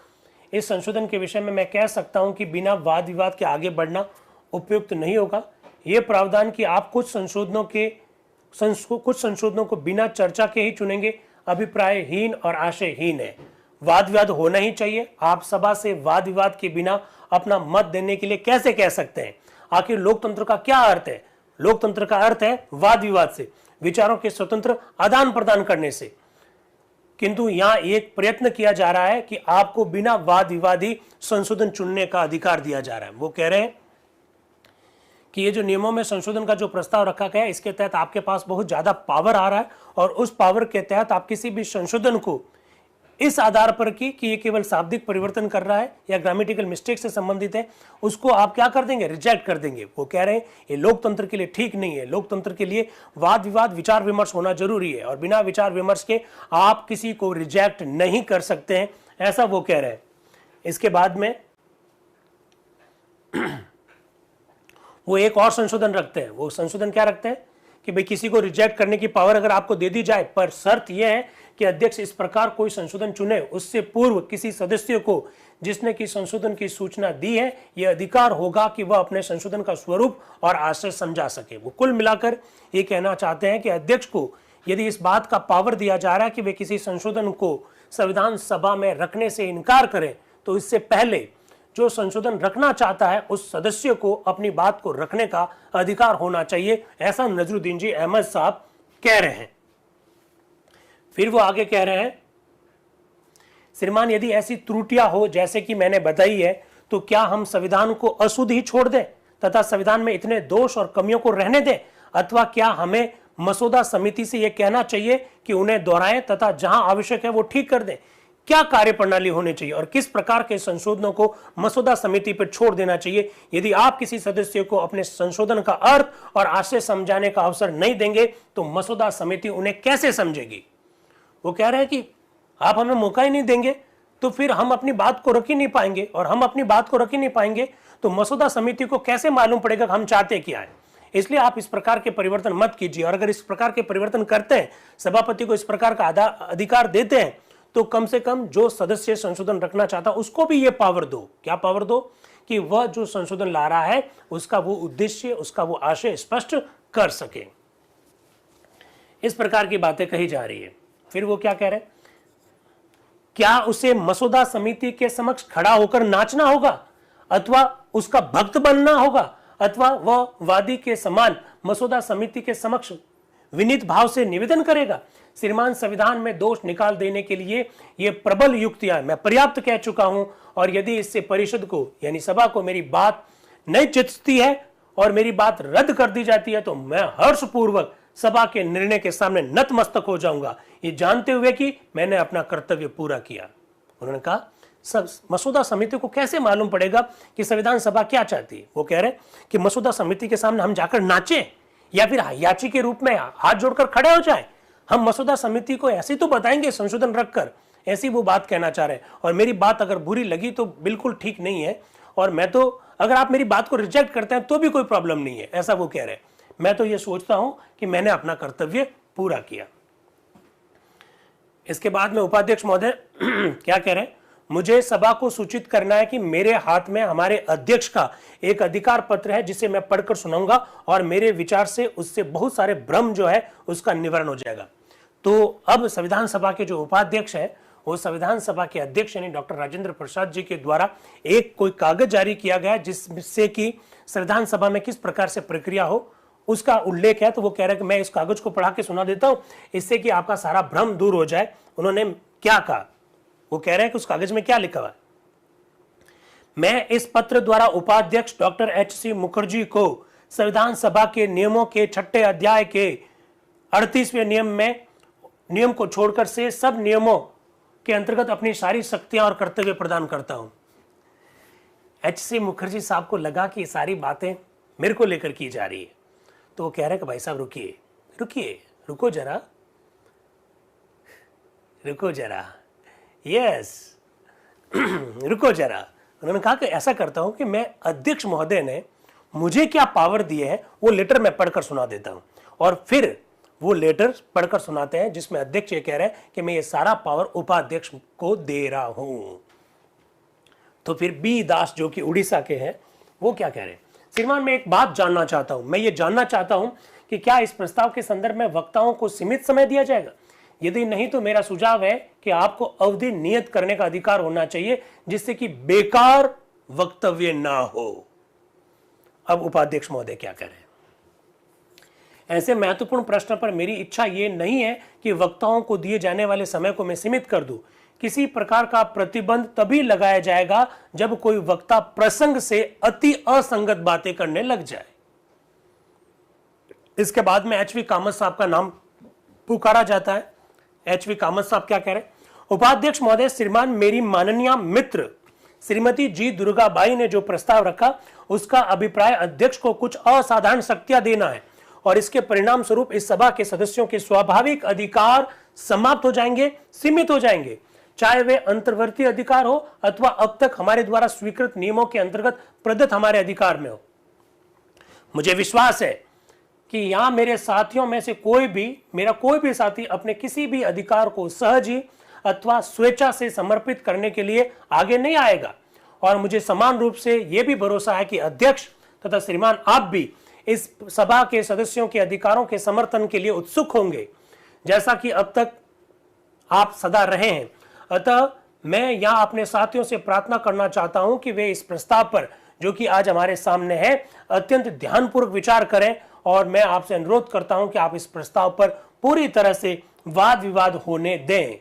इस संशोधन के विषय में मैं कह सकता हूं कि बिना वाद विवाद के आगे बढ़ना उपयुक्त नहीं होगा। यह प्रावधान कि आप कुछ संशोधनों को बिना चर्चा के ही चुनेंगे अभिप्रायहीन और आशयहीन है। वाद विवाद होना ही चाहिए। आप सभा से वाद विवाद के बिना अपना मत देने के लिए कैसे कह सकते हैं? आखिर लोकतंत्र का क्या अर्थ है? लोकतंत्र का अर्थ है वाद विवाद से, विचारों के स्वतंत्र आदान प्रदान करने से। किंतु यहां एक प्रयत्न किया जा रहा है कि आपको बिना वाद विवादी संशोधन चुनने का अधिकार दिया जा रहा है। वो कह रहे हैं कि ये जो नियमों में संशोधन का जो प्रस्ताव रखा गया है, इसके तहत आपके पास बहुत ज्यादा पावर आ रहा है और उस पावर के तहत आप किसी भी संशोधन को इस आधार पर कि ये केवल शाब्दिक परिवर्तन कर रहा है या ग्रामेटिकल मिस्टेक से संबंधित है, उसको आप क्या कर देंगे? रिजेक्ट कर देंगे। वो कह रहे हैं ये लोकतंत्र के लिए ठीक नहीं है। लोकतंत्र के लिए वाद विवाद, विचार विमर्श होना जरूरी है और बिना विचार विमर्श के आप किसी को रिजेक्ट नहीं कर सकते हैं, ऐसा वो कह रहे हैं। इसके बाद में वो एक और संशोधन रखते हैं। वो संशोधन क्या रखते हैं कि भाई किसी को रिजेक्ट करने की पावर अगर आपको दे दी जाए, पर शर्त यह है कि अध्यक्ष इस प्रकार कोई संशोधन चुने उससे पूर्व किसी सदस्य को जिसने की संशोधन की सूचना दी है यह अधिकार होगा कि वह अपने संशोधन का स्वरूप और आशय समझा सके। वो कुल मिलाकर ये कहना चाहते हैं कि अध्यक्ष को यदि इस बात का पावर दिया जा रहा है कि वे किसी संशोधन को संविधान सभा में रखने से इनकार करें, तो इससे पहले जो संशोधन रखना चाहता है उस सदस्य को अपनी बात को रखने का अधिकार होना चाहिए, ऐसा नजरुद्दीन जी अहमद साहब कह रहे हैं। फिर वो आगे कह रहे हैं, श्रीमान यदि ऐसी त्रुटियां हो जैसे कि मैंने बताई है, तो क्या हम संविधान को अशुद्ध ही छोड़ दें तथा संविधान में इतने दोष और कमियों को रहने दें, अथवा क्या हमें मसौदा समिति से यह कहना चाहिए कि उन्हें दोहराएं तथा जहां आवश्यक है वो ठीक कर दें? क्या कार्यप्रणाली होनी चाहिए और किस प्रकार के संशोधनों को मसौदा समिति पर छोड़ देना चाहिए? यदि आप किसी सदस्य को अपने संशोधन का अर्थ और आशय समझाने का अवसर नहीं देंगे तो मसौदा समिति उन्हें कैसे समझेगी? वो कह रहे हैं कि आप हमें मौका ही नहीं देंगे तो फिर हम अपनी बात को रख ही नहीं पाएंगे, और हम अपनी बात को रख ही नहीं पाएंगे तो मसौदा समिति को कैसे मालूम पड़ेगा कि हम चाहते क्या है? इसलिए आप इस प्रकार के परिवर्तन मत कीजिए, और अगर इस प्रकार के परिवर्तन करते हैं, सभापति को इस प्रकार का अधिकार देते हैं, तो कम से कम जो सदस्य संशोधन रखना चाहता उसको भी ये पावर दो। क्या पावर दो? कि वह जो संशोधन ला रहा है उसका वो उद्देश्य, उसका वो आशय स्पष्ट कर सके। इस प्रकार की बातें कही जा रही है। फिर वो क्या कह रहे हैं, क्या उसे मसौदा समिति के समक्ष खड़ा होकर नाचना होगा, अथवा उसका भक्त बनना होगा, अथवा वह वादी के समान मसौदा समिति के समक्ष विनीत भाव से निवेदन करेगा? श्रीमान, संविधान में दोष निकाल देने के लिए ये प्रबल युक्तियां मैं पर्याप्त कह चुका हूं, और यदि इससे परिषद को यानी सभा को मेरी बात नहीं चितती है और मेरी बात रद्द कर दी जाती है तो मैं हर्षपूर्वक सभा के निर्णय के सामने नतमस्तक हो जाऊंगा, ये जानते हुए कि मैंने अपना कर्तव्य पूरा किया। उन्होंने कहा मसौदा समिति को कैसे मालूम पड़ेगा कि संविधान सभा क्या चाहती है? वो कह रहे कि मसौदा समिति के सामने हम जाकर नाचे या फिर याची के रूप में हाथ जोड़कर खड़े हो जाए? हम मसौदा समिति को ऐसे तो बताएंगे संशोधन रखकर, ऐसी वो बात कहना चाह रहे हैं। और मेरी बात अगर बुरी लगी तो बिल्कुल ठीक नहीं है, और मैं तो अगर आप मेरी बात को रिजेक्ट करते हैं तो भी कोई प्रॉब्लम नहीं है, ऐसा वो कह रहे हैं। मैं तो ये सोचता हूं कि मैंने अपना कर्तव्य पूरा किया। इसके बाद में उपाध्यक्ष महोदय क्या कह रहे हैं, मुझे सभा को सूचित करना है कि मेरे हाथ में हमारे अध्यक्ष का एक अधिकार पत्र है जिसे मैं पढ़कर सुनाऊंगा, और मेरे विचार से उससे बहुत सारे भ्रम जो है उसका निवारण हो जाएगा। तो अब संविधान सभा के जो उपाध्यक्ष है वो संविधान सभा के अध्यक्ष यानी डॉक्टर राजेंद्र प्रसाद जी के द्वारा एक कोई कागज जारी किया गया जिससे कि संविधान सभा में किस प्रकार से प्रक्रिया हो उसका उल्लेख है। तो वो कह रहे हैं कि मैं इस कागज को पढ़ा के सुना देता हूं इससे कि आपका सारा भ्रम दूर हो जाए। उन्होंने क्या कहा, वो कह रहे हैं कि उस कागज में क्या लिखा हुआ है, मैं इस पत्र द्वारा उपाध्यक्ष डॉक्टर एच.सी. मुखर्जी को संविधान सभा के नियमों के 6 अध्याय के 38वें नियम को छोड़कर से सब नियमों के अंतर्गत अपनी सारी शक्तियां और कर्तव्य प्रदान करता हूं। एच.सी. मुखर्जी साहब को लगा कि ये सारी बातें मेरे को लेकर की जा रही है, तो वो कह रहे हैं कि भाई साहब रुको जरा, यस रुको जरा। उन्होंने कहा कि ऐसा करता हूं कि मैं अध्यक्ष महोदय ने मुझे क्या पावर दिए है वो लेटर मैं पढ़कर सुना देता हूं, और फिर वो लेटर पढ़कर सुनाते हैं जिसमें अध्यक्ष ये कह रहे हैं कि मैं ये सारा पावर उपाध्यक्ष को दे रहा हूं। तो फिर बी दास जो कि उड़ीसा के हैं वो क्या कह रहे हैं, श्रीमान मैं एक बात जानना चाहता हूं, मैं ये जानना चाहता हूं कि क्या इस प्रस्ताव के संदर्भ में वक्ताओं को सीमित समय दिया जाएगा? यदि नहीं तो मेरा सुझाव है कि आपको अवधि नियत करने का अधिकार होना चाहिए जिससे कि बेकार वक्तव्य ना हो। अब उपाध्यक्ष महोदय क्या कह रहे हैं, ऐसे महत्वपूर्ण प्रश्न पर मेरी इच्छा यह नहीं है कि वक्ताओं को दिए जाने वाले समय को मैं सीमित कर दूं। किसी प्रकार का प्रतिबंध तभी लगाया जाएगा जब कोई वक्ता प्रसंग से अति असंगत बातें करने लग जाए। इसके बाद में एच.वी. कामत साहब का नाम पुकारा जाता है। एच.वी. कामत साहब क्या कह रहे हैं, उपाध्यक्ष महोदय, श्रीमान मेरी माननीय मित्र श्रीमती जी दुर्गाबाई ने जो प्रस्ताव रखा उसका अभिप्राय अध्यक्ष को कुछ असाधारण शक्तियां देना है, और इसके परिणाम स्वरूप इस सभा के सदस्यों के स्वाभाविक अधिकार समाप्त हो जाएंगे, सीमित हो जाएंगे। चाहे वे अंतर्वर्ती अधिकार हो अथवा अब तक हमारे द्वारा स्वीकृत नियमों के अंतर्गत प्रदत्त हमारे अधिकार में हो। मुझे विश्वास है कि यहां मेरे साथियों में से मेरा कोई भी साथी अपने किसी भी अधिकार को सहज ही अथवा स्वेच्छा से समर्पित करने के लिए आगे नहीं आएगा। और मुझे समान रूप से यह भी भरोसा है कि अध्यक्ष तथा श्रीमान आप भी इस सभा के सदस्यों के अधिकारों के समर्थन के लिए उत्सुक होंगे, जैसा कि अब तक आप सदा रहे हैं। अतः मैं यहां अपने साथियों से प्रार्थना करना चाहता हूं कि वे इस प्रस्ताव पर, जो कि आज हमारे सामने है, अत्यंत ध्यानपूर्वक विचार करें। और मैं आपसे अनुरोध करता हूं कि आप इस प्रस्ताव पर पूरी तरह से वाद विवाद होने दें।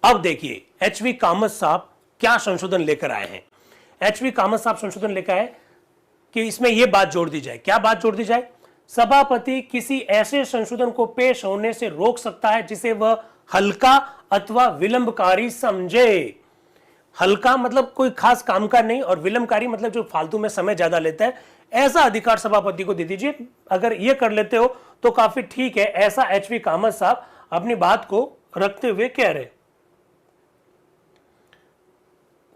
अब देखिए एचवी कामत साहब क्या संशोधन लेकर आए हैं। एचवी कामत साहब संशोधन लेकर आए कि इसमें यह बात जोड़ दी जाए। क्या बात जोड़ दी जाए? सभापति किसी ऐसे संशोधन को पेश होने से रोक सकता है जिसे वह हल्का अथवा विलंबकारी समझे। हल्का मतलब कोई खास काम का नहीं, और विलंबकारी मतलब जो फालतू में समय ज्यादा लेता है, ऐसा अधिकार सभापति को दे दीजिए। अगर ये कर लेते हो तो काफी ठीक है, ऐसा एचवी कामत साहब अपनी बात को रखते हुए कह रहे।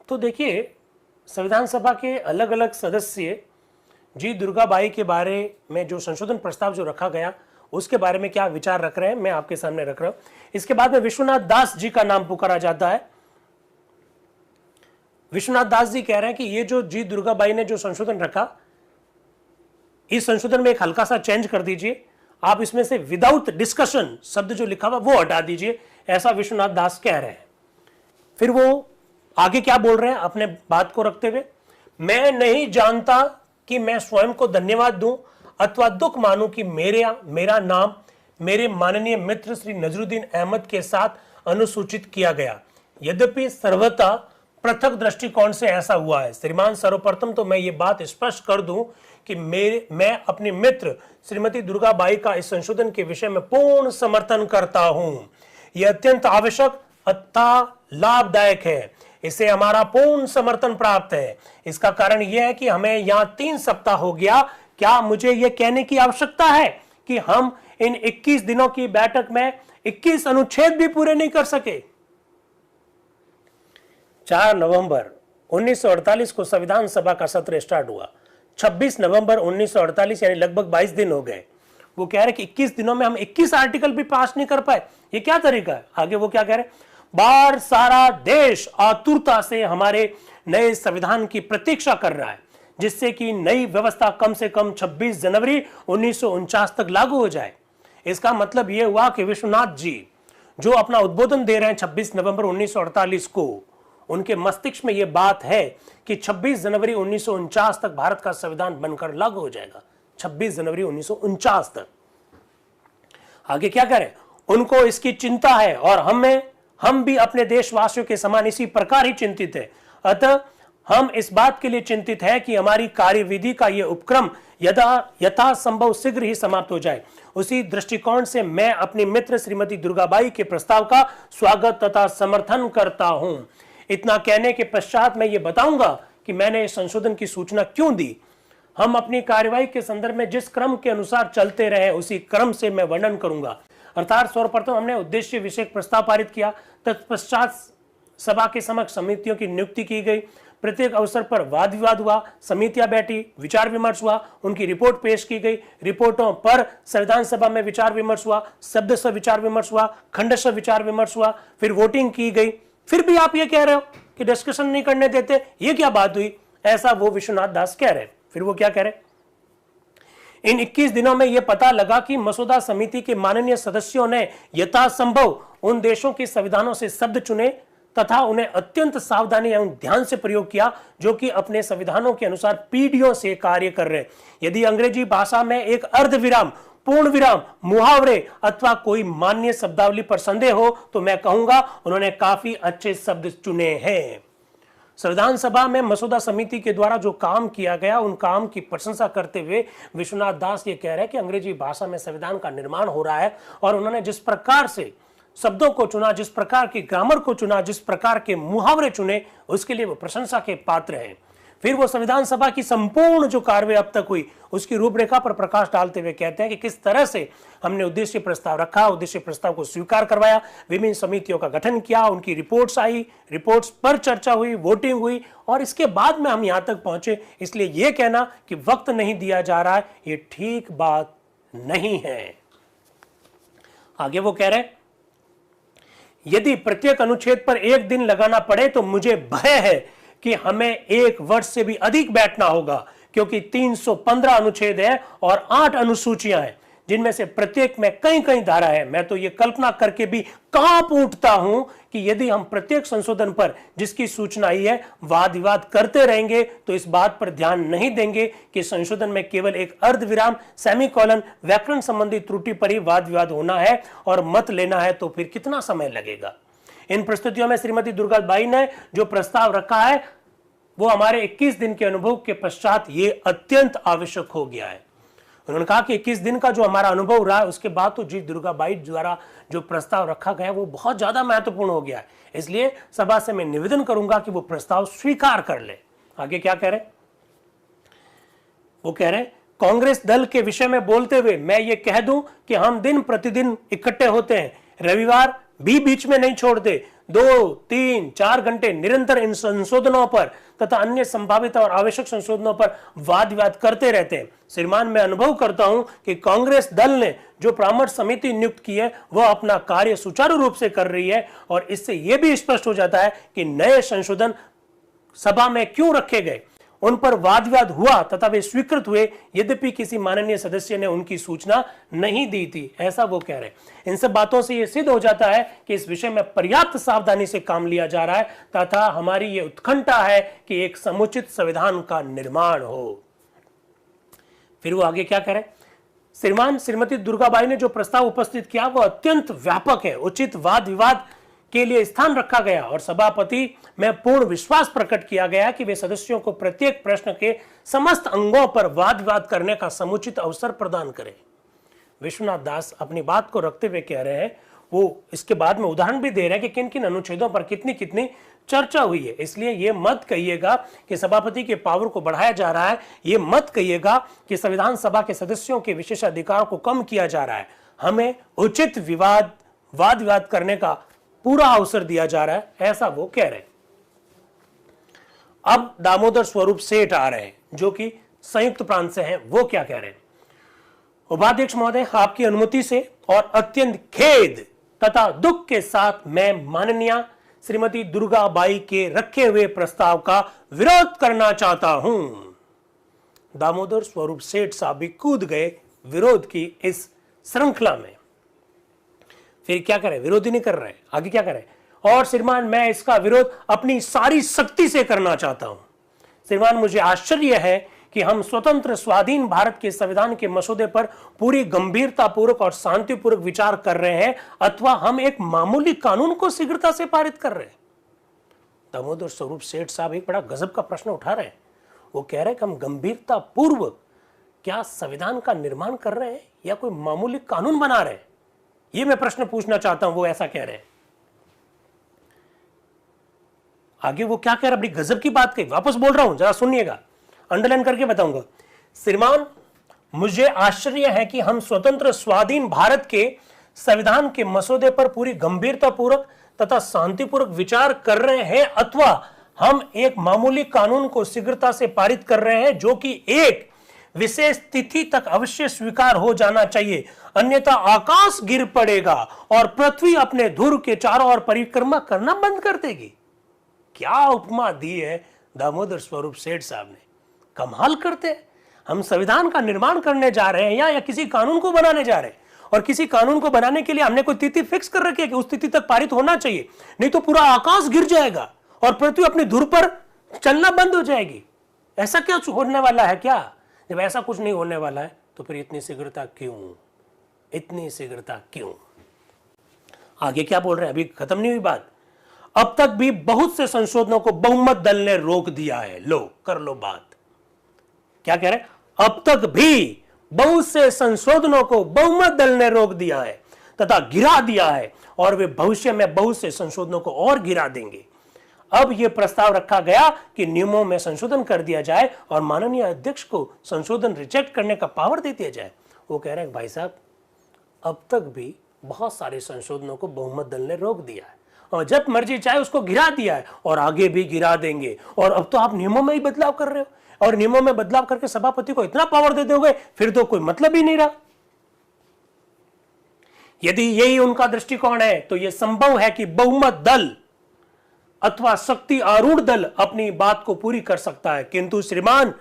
तो देखिए संविधान सभा के अलग अलग सदस्य जी दुर्गाबाई के बारे में जो संशोधन प्रस्ताव जो रखा गया उसके बारे में क्या विचार रख रहे हैं, मैं आपके सामने रख रहा हूं। इसके बाद में विश्वनाथ दास जी का नाम पुकारा जाता है। विश्वनाथ दास जी कह रहे हैं कि ये जो जी दुर्गाबाई ने जो संशोधन रखा, इस संशोधन में एक हल्का सा चेंज कर दीजिए। आप इसमें से विदाउट डिस्कशन शब्द जो लिखा हुआ वो हटा दीजिए, ऐसा विश्वनाथ दास कह रहे हैं। फिर वो आगे क्या बोल रहे हैं अपने बात को रखते हुए, मैं नहीं जानता कि मैं स्वयं को धन्यवाद दूं अथवा दुख मानूं कि मेरा नाम मेरे माननीय मित्र श्री नजरुद्दीन अहमद के साथ अनुसूचित किया गया। यद्यपि सर्वथा पृथक दृष्टिकोण से ऐसा हुआ है। श्रीमान, सर्वप्रथम तो मैं ये बात स्पष्ट कर दूं कि मैं अपने मित्र श्रीमती दुर्गाबाई का इस संशोधन के विषय में पूर्ण समर्थन करता हूं। यह अत्यंत आवश्यक अथवा लाभदायक है, इसे हमारा पूर्ण समर्थन प्राप्त है। इसका कारण यह है कि हमें यहां 3 सप्ताह हो गया। क्या मुझे यह कहने की आवश्यकता है कि हम इन 21 दिनों की बैठक में 21 अनुच्छेद भी पूरे नहीं कर सके? 4 नवंबर 1948 को संविधान सभा का सत्र स्टार्ट हुआ। 26 नवंबर 1948 यानी लगभग 22 दिन हो गए। वो कह रहे कि 21 दिनों में हम 21 आर्टिकल भी पास नहीं कर पाए। ये क्या तरीका है? आगे वो क्या कह रहे, बार सारा देश आतुरता से हमारे नए संविधान की प्रतीक्षा कर रहा है, जिससे कि नई व्यवस्था कम से कम 26 जनवरी 1949 तक लागू हो जाए। इसका मतलब यह हुआ कि विश्वनाथ जी जो अपना उद्बोधन दे रहे हैं 26 नवंबर 1948 को, उनके मस्तिष्क में यह बात है कि 26 जनवरी 1949 तक भारत का संविधान बनकर लागू हो जाएगा। 26 जनवरी 1949 तक। आगे क्या करें, उनको इसकी चिंता है और हम भी अपने देशवासियों के समान इसी प्रकार ही चिंतित है। अतः हम इस बात के लिए चिंतित है कि हमारी कार्यविधि का यह उपक्रम यथासंभव शीघ्र ही समाप्त हो जाए। उसी दृष्टिकोण से मैं अपनी मित्र श्रीमती दुर्गाबाई के प्रस्ताव का स्वागत तथा समर्थन करता हूं। इतना कहने के पश्चात मैं ये बताऊंगा कि मैंने इस संशोधन की सूचना क्यों दी। हम अपनी कार्यवाही के संदर्भ में जिस क्रम के अनुसार चलते रहे उसी क्रम से मैं वर्णन करूंगा। अर्थात सर्वप्रथम हमने उद्देश्य विषय प्रस्ताव पारित किया, तत्पश्चात सभा के समक्ष समितियों की नियुक्ति की गई। प्रत्येक अवसर पर वाद विवाद हुआ, समितियां बैठी, विचार विमर्श हुआ, उनकी रिपोर्ट पेश की गई। रिपोर्टों पर संविधान सभा में विचार विमर्श हुआ, शब्द से विचार विमर्श हुआ, खंड से विचार विमर्श हुआ, फिर वोटिंग की गई। फिर भी आप ये कह रहे हो कि डिस्कशन नहीं करने देते, ये क्या बात हुई? ऐसा वो विश्वनाथ दास कह रहे। फिर वो क्या कह रहे, इन 21 दिनों में यह पता लगा कि मसौदा समिति के माननीय सदस्यों ने यथासंभव उन देशों के संविधानों से शब्द चुने तथा उन्हें अत्यंत सावधानी एवं ध्यान से प्रयोग किया जो कि अपने संविधानों के अनुसार पीढ़ियों से कार्य कर रहे हैं। यदि अंग्रेजी भाषा में एक अर्धविराम, पूर्ण विराम, मुहावरे अथवा कोई मान्य शब्दावली पर संदेह हो तो मैं कहूंगा उन्होंने काफी अच्छे शब्द चुने हैं। संविधान सभा में मसौदा समिति के द्वारा जो काम किया गया उन काम की प्रशंसा करते हुए विश्वनाथ दास ये कह रहे हैं कि अंग्रेजी भाषा में संविधान का निर्माण हो रहा है और उन्होंने जिस प्रकार से शब्दों को चुना, जिस प्रकार की ग्रामर को चुना, जिस प्रकार के मुहावरे चुने, उसके लिए वो प्रशंसा के पात्र हैं। फिर वो संविधान सभा की संपूर्ण जो कार्रवाई अब तक हुई उसकी रूपरेखा पर प्रकाश डालते हुए कहते हैं कि किस तरह से हमने उद्देश्य प्रस्ताव रखा, उद्देश्य प्रस्ताव को स्वीकार करवाया, विभिन्न समितियों का गठन किया, उनकी रिपोर्ट्स आई, रिपोर्ट्स पर चर्चा हुई, वोटिंग हुई और इसके बाद में हम यहां तक पहुंचे। इसलिए यह कहना कि वक्त नहीं दिया जा रहा है, यह ठीक बात नहीं है। आगे वो कह रहे हैं, यदि प्रत्येक अनुच्छेद पर एक दिन लगाना पड़े तो मुझे भय है कि हमें 1 वर्ष से भी अधिक बैठना होगा, क्योंकि 315 अनुच्छेद है और 8 अनुसूचियां हैं, जिनमें से प्रत्येक में कई कई धारा है। मैं तो यह कल्पना करके भी कांप उठता हूं कि यदि हम प्रत्येक संशोधन पर जिसकी सूचना आई है वाद विवाद करते रहेंगे तो इस बात पर ध्यान नहीं देंगे कि संशोधन में केवल एक अर्धविराम सेमीकोलन व्याकरण संबंधी त्रुटि पर ही वाद विवाद होना है और मत लेना है, तो फिर कितना समय लगेगा। इन प्रस्तुतियों में श्रीमती दुर्गाबाई ने जो प्रस्ताव रखा है वो हमारे 21 दिन के अनुभव के पश्चात ये अत्यंत आवश्यक हो गया है। उन्होंने कहा कि 21 दिन का जो हमारा अनुभव रहा है उसके बाद तो जी दुर्गाबाई द्वारा जो प्रस्ताव रखा गया वो बहुत ज्यादा महत्वपूर्ण हो गया है। इसलिए सभा से मैं निवेदन करूंगा कि वो प्रस्ताव स्वीकार कर ले। आगे क्या कह रहे, वो कह रहे कांग्रेस दल के विषय में बोलते हुए मैं ये कह दूं कि हम दिन प्रतिदिन इकट्ठे होते हैं, रविवार भी बीच में नहीं छोड़ते, 2, 3, 4 घंटे निरंतर इन संशोधनों पर तथा अन्य संभावित और आवश्यक संशोधनों पर वाद विवाद करते रहते हैं। श्रीमान, मैं अनुभव करता हूं कि कांग्रेस दल ने जो परामर्श समिति नियुक्त की है वह अपना कार्य सुचारू रूप से कर रही है और इससे यह भी स्पष्ट हो जाता है कि नए संशोधन सभा में क्यों रखे गए, उन पर वाद विवाद हुआ तथा वे स्वीकृत हुए, यद्यपि किसी माननीय सदस्य ने उनकी सूचना नहीं दी थी, ऐसा वो कह रहे हैं। इन सब बातों से यह सिद्ध हो जाता है कि इस विषय में पर्याप्त सावधानी से काम लिया जा रहा है तथा हमारी ये उत्कंठा है कि एक समुचित संविधान का निर्माण हो। फिर वो आगे क्या कह रहे हैं, श्रीमान श्रीमती दुर्गाबाई ने जो प्रस्ताव उपस्थित किया वह अत्यंत व्यापक है, उचित वाद विवाद के लिए स्थान रखा गया और सभापति में पूर्ण विश्वास प्रकट किया गया कि वे सदस्यों को प्रत्येक प्रश्न के समस्त अंगों पर वाद विवाद करने का समुचित अवसर प्रदान करें। विश्वनाथ दास अपनी बात को रखते हुए कह रहे हैं, वो इसके बाद में उदाहरण भी दे रहे हैं कि किन किन अनुच्छेदों पर कितनी कितनी चर्चा हुई है। इसलिए यह मत कहिएगा कि सभापति के पावर को बढ़ाया जा रहा है, यह मत कहिएगा कि संविधान सभा के सदस्यों के विशेष अधिकार को कम किया जा रहा है। हमें उचित वाद विवाद करने का पूरा अवसर दिया जा रहा है, ऐसा वो कह रहे हैं। अब दामोदर स्वरूप सेठ आ रहे हैं जो कि संयुक्त प्रांत से हैं, वो क्या कह रहे हैं। उपाध्यक्ष महोदय, आपकी अनुमति से और अत्यंत खेद तथा दुख के साथ मैं माननीय श्रीमती दुर्गाबाई के रखे हुए प्रस्ताव का विरोध करना चाहता हूं। दामोदर स्वरूप सेठ साहब भी कूद गए विरोध की इस श्रृंखला में। फिर क्या करें, विरोध ही नहीं कर रहे, आगे क्या करें, और श्रीमान मैं इसका विरोध अपनी सारी शक्ति से करना चाहता हूं। श्रीमान, मुझे आश्चर्य है कि हम स्वतंत्र स्वाधीन भारत के संविधान के मसौदे पर पूरी गंभीरतापूर्वक और शांतिपूर्वक विचार कर रहे हैं अथवा हम एक मामूली कानून को शीघ्रता से पारित कर रहे हैं। दामोदर स्वरूप सेठ साहब एक बड़ा गजब का प्रश्न उठा रहे हैं। वो कह रहे हैं कि हम गंभीरतापूर्वक क्या संविधान का निर्माण कर रहे हैं या कोई मामूली कानून बना रहे हैं, ये मैं प्रश्न पूछना चाहता हूं। वो ऐसा कह रहे हैं। आगे वो क्या कह रहे हैं, बड़ी गजब की बात कही, वापस बोल रहा हूं, जरा सुनिएगा, अंडरलाइन करके बताऊंगा। श्रीमान, मुझे आश्चर्य है कि हम स्वतंत्र स्वाधीन भारत के संविधान के मसौदे पर पूरी गंभीरतापूर्वक तथा शांतिपूर्वक विचार कर रहे हैं अथवा हम एक मामूली कानून को शीघ्रता से पारित कर रहे हैं जो कि एक विशेष तिथि तक अवश्य स्वीकार हो जाना चाहिए, अन्यथा आकाश गिर पड़ेगा और पृथ्वी अपने ध्रुव के चारों ओर परिक्रमा करना बंद कर देगी। क्या उपमा दी है दामोदर स्वरूप सेठ साहब ने, कमाल करते हैं। हम संविधान का निर्माण करने जा रहे हैं या किसी कानून को बनाने जा रहे हैं, और किसी कानून को बनाने के लिए हमने कोई तिथि फिक्स कर रखी है कि उस तिथि तक पारित होना चाहिए, नहीं तो पूरा आकाश गिर जाएगा और पृथ्वी अपने ध्रुव पर चलना बंद हो जाएगी। ऐसा क्या होने वाला है क्या? जब ऐसा कुछ नहीं होने वाला है तो फिर इतनी शीघ्रता क्यों, इतनी शीघ्रता क्यों? आगे क्या बोल रहे हैं, अभी खत्म नहीं हुई बात। अब तक भी बहुत से संशोधनों को बहुमत दल ने रोक दिया है। लो कर लो बात। क्या कह रहे हैं, अब तक भी बहुत से संशोधनों को बहुमत दल ने रोक दिया है तथा गिरा दिया है और वे भविष्य में बहुत से संशोधनों को और गिरा देंगे। अब यह प्रस्ताव रखा गया कि नियमों में संशोधन कर दिया जाए और माननीय अध्यक्ष को संशोधन रिजेक्ट करने का पावर दे दिया जाए। वो कह रहे हैं भाई साहब, अब तक भी बहुत सारे संशोधनों को बहुमत दल ने रोक दिया है और जब मर्जी चाहे उसको गिरा दिया है और आगे भी गिरा देंगे, और अब तो आप नियमों में ही बदलाव कर रहे हो और नियमों में बदलाव करके सभापति को इतना पावर दे दोगे, फिर तो कोई मतलब ही नहीं रहा। यदि यही उनका दृष्टिकोण है तो यह संभव है कि बहुमत दल अथवा शक्ति आरूढ़ दल अपनी बात को पूरी कर सकता है, किंतु श्रीमान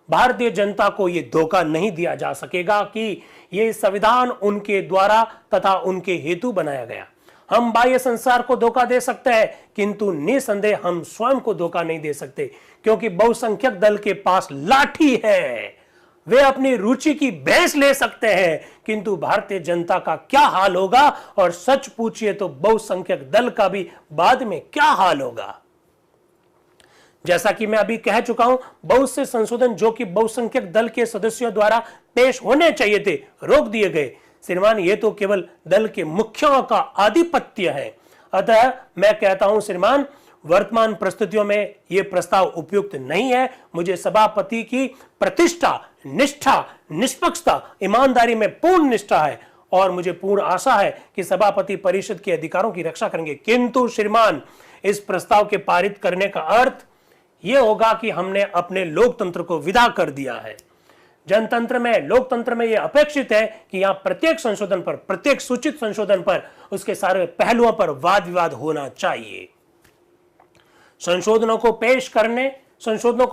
भारतीय जनता को यह धोखा नहीं दिया जा सकेगा कि यह संविधान उनके द्वारा तथा उनके हेतु बनाया गया। हम बाह्य संसार को धोखा दे सकते हैं, किंतु निसंदेह हम स्वयं को धोखा नहीं दे सकते, क्योंकि बहुसंख्यक दल के पास लाठी है। वे अपनी रुचि की भैंस ले सकते हैं, किंतु भारतीय जनता का क्या हाल होगा, और सच पूछिए तो बहुसंख्यक दल का भी बाद में क्या हाल होगा। जैसा कि मैं अभी कह चुका हूं, बहुत से संशोधन जो कि बहुसंख्यक दल के सदस्यों द्वारा पेश होने चाहिए थे, रोक दिए गए। श्रीमान, ये तो केवल दल के मुखियाओं का आधिपत्य है। अतः मैं कहता हूं श्रीमान, वर्तमान परिस्थितियों में यह प्रस्ताव उपयुक्त नहीं है। मुझे सभापति की प्रतिष्ठा, निष्ठा, निष्पक्षता, ईमानदारी में पूर्ण निष्ठा है और मुझे पूर्ण आशा है कि सभापति परिषद के अधिकारों की रक्षा करेंगे। किंतु श्रीमान, इस प्रस्ताव के पारित करने का अर्थ यह होगा कि हमने अपने लोकतंत्र को विदा कर दिया है। जनतंत्र में, लोकतंत्र में यह अपेक्षित है कि यहां प्रत्येक संशोधन पर, प्रत्येक सूचित संशोधन पर, उसके सारे पहलुओं पर वाद विवाद होना चाहिए। संशोधनों को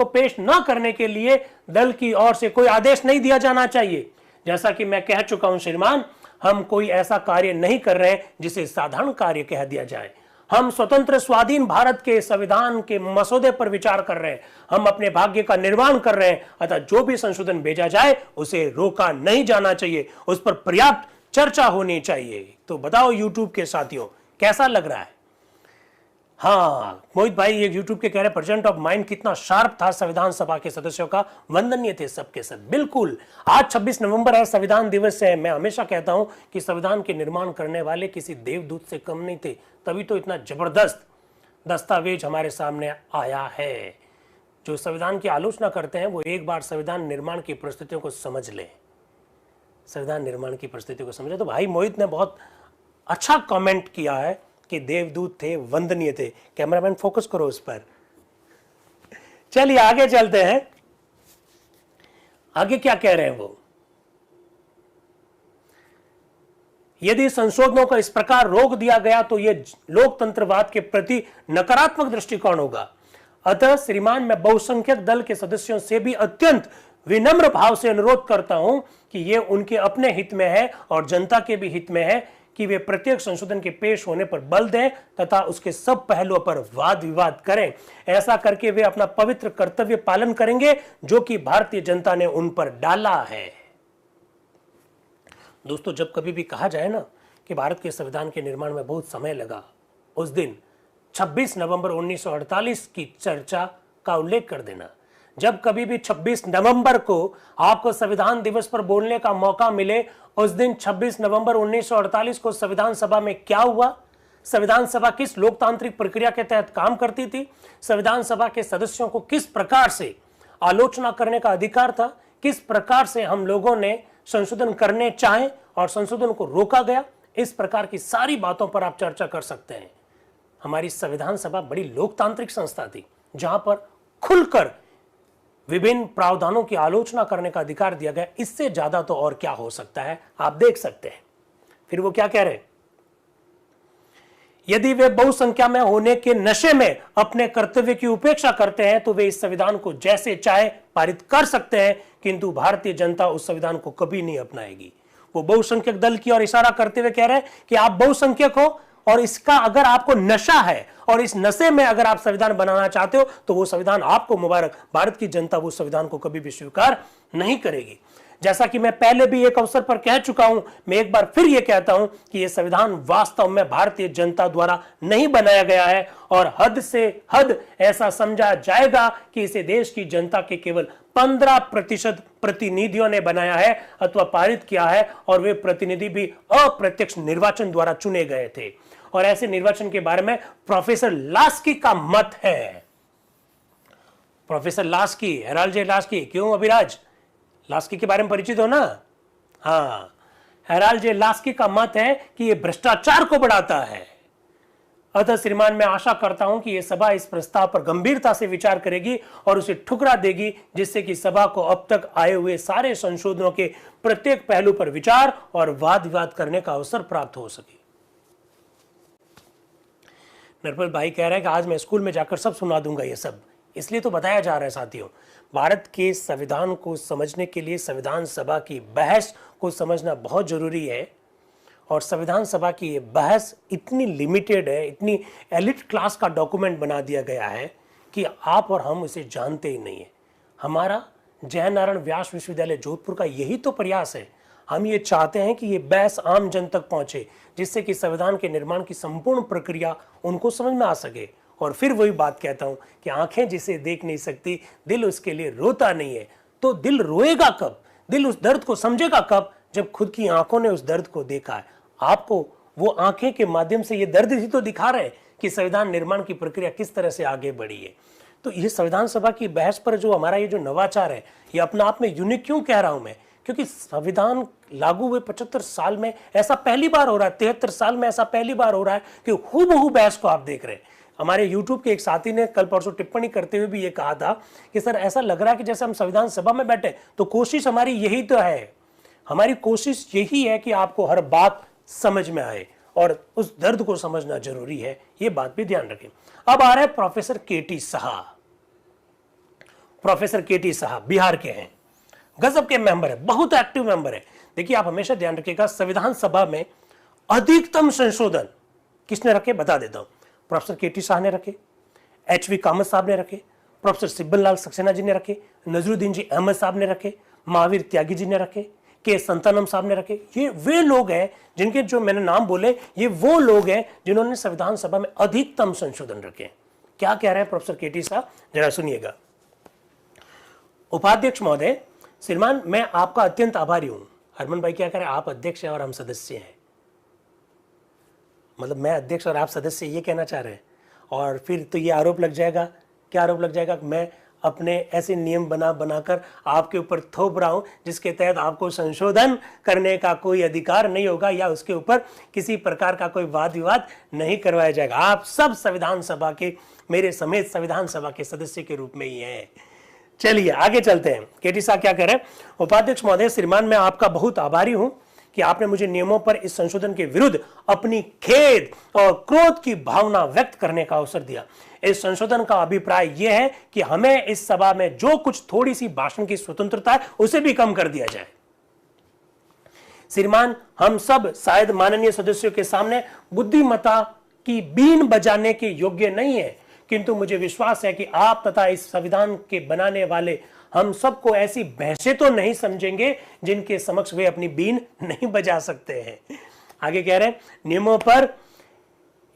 पेश न करने के लिए दल की ओर से कोई आदेश नहीं दिया जाना चाहिए। जैसा कि मैं कह चुका हूं श्रीमान, हम कोई ऐसा कार्य नहीं कर रहे जिसे साधारण कार्य कह दिया जाए। हम स्वतंत्र स्वाधीन भारत के संविधान के मसौदे पर विचार कर रहे हैं। हम अपने भाग्य का निर्माण कर रहे हैं। अतः जो भी संशोधन भेजा जाए उसे रोका नहीं जाना चाहिए, उस पर पर्याप्त चर्चा होनी चाहिए। तो बताओ यूट्यूब के साथियों, कैसा लग रहा है? हाँ, मोहित भाई ये यूट्यूब के कह रहे प्रेजेंट ऑफ माइंड कितना शार्प था संविधान सभा के सदस्यों का, वंदनीय थे सबके सब। बिल्कुल, आज 26 नवंबर है, संविधान दिवस है। मैं हमेशा कहता हूं कि संविधान के निर्माण करने वाले किसी देवदूत से कम नहीं थे, तभी तो इतना जबरदस्त दस्तावेज हमारे सामने आया है। जो संविधान की आलोचना करते हैं वो एक बार संविधान निर्माण की परिस्थितियों को समझ लें, संविधान निर्माण की परिस्थितियों को समझे। तो भाई मोहित ने बहुत अच्छा कमेंट किया है कि देवदूत थे, वंदनीय थे। कैमरामैन फोकस करो उस पर। चलिए आगे चलते हैं, आगे क्या कह रहे हैं वो। यदि संशोधनों को इस प्रकार रोक दिया गया तो यह लोकतंत्रवाद के प्रति नकारात्मक दृष्टिकोण होगा। अतः श्रीमान, मैं बहुसंख्यक दल के सदस्यों से भी अत्यंत विनम्र भाव से अनुरोध करता हूं कि यह उनके अपने हित में है और जनता के भी हित में है कि वे प्रत्येक संशोधन के पेश होने पर बल दें तथा उसके सब पहलुओं पर वाद विवाद करें। ऐसा करके वे अपना पवित्र कर्तव्य पालन करेंगे जो कि भारतीय जनता ने उन पर डाला है। दोस्तों, जब कभी भी कहा जाए ना कि भारत के संविधान के निर्माण में बहुत समय लगा, उस दिन 26 नवंबर 1948 की चर्चा का उल्लेख कर देना। जब कभी भी 26 नवंबर को आपको संविधान दिवस पर बोलने का मौका मिले, उस दिन 26 नवंबर 1948 को संविधान सभा में क्या हुआ, संविधान सभा किस लोकतांत्रिक प्रक्रिया के तहत काम करती थी, संविधान सभा के सदस्यों को किस प्रकार से आलोचना करने का अधिकार था, किस प्रकार से हम लोगों ने संशोधन करने चाहे और संशोधन को रोका गया, इस प्रकार की सारी बातों पर आप चर्चा कर सकते हैं। हमारी संविधान सभा बड़ी लोकतांत्रिक संस्था थी जहां पर खुलकर विभिन्न प्रावधानों की आलोचना करने का अधिकार दिया गया। इससे ज्यादा तो और क्या हो सकता है, आप देख सकते हैं। फिर वो क्या कह रहे हैं, यदि वे बहुसंख्या में होने के नशे में अपने कर्तव्य की उपेक्षा करते हैं तो वे इस संविधान को जैसे चाहे पारित कर सकते हैं, किंतु भारतीय जनता उस संविधान को कभी नहीं अपनाएगी। वो बहुसंख्यक दल की ओर इशारा करते हुए कह रहे हैं कि आप बहुसंख्यक हो और इसका अगर आपको नशा है और इस नशे में अगर आप संविधान बनाना चाहते हो तो वो संविधान आपको मुबारक। भारत की जनता वो संविधान को कभी भी स्वीकार नहीं करेगी। जैसा कि मैं पहले भी एक अवसर पर कह चुका हूं, मैं एक बार फिर यह कहता हूं कि यह संविधान वास्तव में भारतीय जनता द्वारा नहीं बनाया गया है और हद से हद ऐसा समझा जाएगा कि इसे देश की जनता के केवल 15% प्रतिनिधियों ने बनाया है अथवा पारित किया है, और वे प्रतिनिधि भी अप्रत्यक्ष निर्वाचन द्वारा चुने गए थे। और ऐसे निर्वाचन के बारे में प्रोफेसर लास्की का मत है। प्रोफेसर लास्की, हेराल्ड जे लास्की, क्यों अभिराज, लास्की के बारे में परिचित हो ना? हाँ, हेराल्ड जे लास्की का मत है कि यह भ्रष्टाचार को बढ़ाता है। अतः श्रीमान, मैं आशा करता हूं कि यह सभा इस प्रस्ताव पर गंभीरता से विचार करेगी और उसे ठुकरा देगी, जिससे कि सभा को अब तक आए हुए सारे संशोधनों के प्रत्येक पहलू पर विचार और वाद विवाद करने का अवसर प्राप्त हो सके। नरपल भाई कह रहे हैं कि आज मैं स्कूल में जाकर सब सुना दूंगा ये सब, इसलिए तो बताया जा रहा है साथियों। भारत के संविधान को समझने के लिए संविधान सभा की बहस को समझना बहुत जरूरी है, और संविधान सभा की ये बहस इतनी लिमिटेड है, इतनी एलिट क्लास का डॉक्यूमेंट बना दिया गया है कि आप और हम इसे जानते ही नहीं है। हमारा जयनारायण व्यास विश्वविद्यालय जोधपुर का यही तो प्रयास है। हम ये चाहते हैं कि ये बहस आम जन तक पहुंचे, जिससे कि संविधान के निर्माण की संपूर्ण प्रक्रिया उनको समझ में आ सके। और फिर वही बात कहता हूं कि आंखें जिसे देख नहीं सकती, दिल उसके लिए रोता नहीं है। तो दिल रोएगा कब, दिल उस दर्द को समझेगा कब, जब खुद की आंखों ने उस दर्द को देखा है। आपको वो आंखें के माध्यम से ये दर्द ही तो दिखा रहे हैं कि संविधान निर्माण की प्रक्रिया किस तरह से आगे बढ़ी है। तो ये संविधान सभा की बहस पर जो हमारा ये जो नवाचार है, ये अपना आप में यूनिक क्यों कह रहा हूं मैं, क्योंकि संविधान लागू हुए 75 साल में ऐसा पहली बार हो रहा है, 73 साल में ऐसा पहली बार हो रहा है कि हूबहू बहस को आप देख रहे हैं। हमारे YouTube के एक साथी ने कल परसों टिप्पणी करते हुए भी ये कहा था कि सर ऐसा लग रहा है कि जैसे हम संविधान सभा में बैठे। तो कोशिश हमारी यही तो है, हमारी कोशिश यही है कि आपको हर बात समझ में आए, और उस दर्द को समझना जरूरी है, ये बात भी ध्यान रखें। अब आ रहे हैं प्रोफेसर केटी साहा। प्रोफेसर केटी साहा बिहार के हैं, गजब के मेंबर है, बहुत एक्टिव मेंबर है। देखिए, आप हमेशा ध्यान रखिएगा, संविधान सभा में अधिकतम संशोधन किसने रखे बता देता हूं। प्रोफेसर केटी साहा ने रखे, HV कामत साहब ने रखे, प्रोफेसर सिब्बल लाल सक्सेना जी ने रखे, नजरुद्दीन जी अहमद साहब ने रखे, महावीर त्यागी जी ने रखे, के संतानम साहब ने रखे। ये वे लोग हैं जिनके जो मैंने नाम बोले, ये वो लोग हैं जिन्होंने संविधान सभा में अधिकतम संशोधन रखे। क्या कह रहे हैं प्रोफेसर केटी साहब, जरा सुनिएगा। उपाध्यक्ष महोदय, श्रीमान मैं आपका अत्यंत आभारी हूं। हरमन भाई क्या कह रहे हैं, आप अध्यक्ष हैं और हम सदस्य हैं, मतलब मैं अध्यक्ष और आप सदस्य, ये कहना चाह रहे हैं। और फिर तो ये आरोप लग जाएगा, क्या आरोप लग जाएगा, मैं अपने ऐसे नियम बनाकर आपके ऊपर थोप रहा हूं जिसके तहत आपको संशोधन करने का कोई अधिकार नहीं होगा, या उसके ऊपर किसी प्रकार का कोई वाद विवाद नहीं करवाया जाएगा। आप सब संविधान सभा के, मेरे समेत संविधान सभा के सदस्य के रूप में ही हैं। चलिए आगे चलते हैं। केटी साहब क्या कह रहे हैं, उपाध्यक्ष महोदय, श्रीमान मैं आपका बहुत आभारी हूं कि आपने मुझे नियमों पर इस संशोधन के विरुद्ध अपनी खेद और क्रोध की भावना व्यक्त करने का अवसर दिया। इस संशोधन का अभिप्राय यह है कि हमें इस सभा में जो कुछ थोड़ी सी भाषण की स्वतंत्रता है उसे भी कम कर दिया जाए। श्रीमान, हम सब शायद माननीय सदस्यों के सामने बुद्धिमत्ता की बीन बजाने के योग्य नहीं है, किंतु मुझे विश्वास है कि आप तथा इस संविधान के बनाने वाले हम सबको ऐसी बहसें तो नहीं समझेंगे जिनके समक्ष वे अपनी बीन नहीं बजा सकते हैं। आगे कह रहे हैं, नियमों पर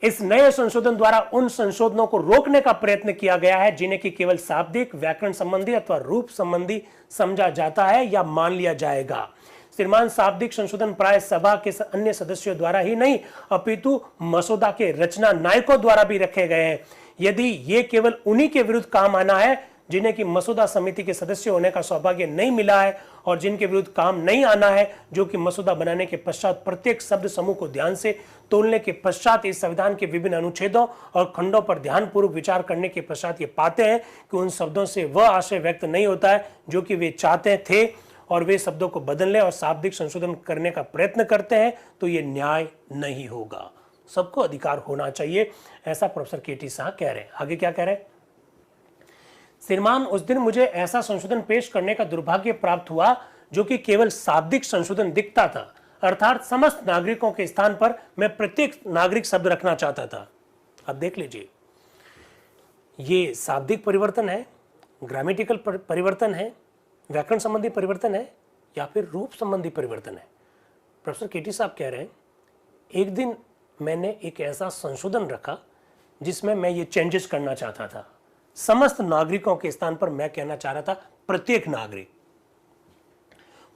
इस नए संशोधन द्वारा उन संशोधनों को रोकने का प्रयत्न किया गया है जिन्हें कि केवल शाब्दिक, व्याकरण संबंधी अथवा रूप संबंधी समझा जाता है या मान लिया जाएगा। श्रीमान, शाब्दिक संशोधन प्राय सभा के अन्य सदस्यों द्वारा ही नहीं अपितु मसौदा के रचना नायकों द्वारा भी रखे गए हैं। यदि ये केवल उन्हीं के विरुद्ध काम आना है जिन्हें कि मसौदा समिति के सदस्य होने का सौभाग्य नहीं मिला है, और जिनके विरुद्ध काम नहीं आना है, जो कि मसौदा बनाने के पश्चात प्रत्येक शब्द समूह को ध्यान से तोलने के पश्चात इस संविधान के विभिन्न अनुच्छेदों और खंडों पर ध्यानपूर्वक विचार करने के पश्चात ये पाते हैं कि उन शब्दों से वह आशय व्यक्त नहीं होता है जो कि वे चाहते थे, और वे शब्दों को बदलने और शाब्दिक संशोधन करने का प्रयत्न करते हैं, तो ये न्याय नहीं होगा। सबको अधिकार होना चाहिए, ऐसा प्रोफेसर केटी साह कह रहे हैं। आगे क्या कह रहे हैं, श्रीमान, उस दिन मुझे ऐसा संशोधन पेश करने का दुर्भाग्य प्राप्त हुआ जो कि केवल शाब्दिक संशोधन दिखता था, अर्थात समस्त नागरिकों के स्थान पर मैं प्रत्येक नागरिक शब्द रखना चाहता था। अब देख लीजिए, ये शाब्दिक परिवर्तन है, ग्रामेटिकल परिवर्तन है, व्याकरण संबंधी परिवर्तन है, या फिर रूप संबंधी परिवर्तन है। प्रोफेसर केटी साहब कह रहे हैं, एक दिन मैंने एक ऐसा संशोधन रखा जिसमें मैं ये चेंजेस करना चाहता था, समस्त नागरिकों के स्थान पर मैं कहना चाह रहा था प्रत्येक नागरिक।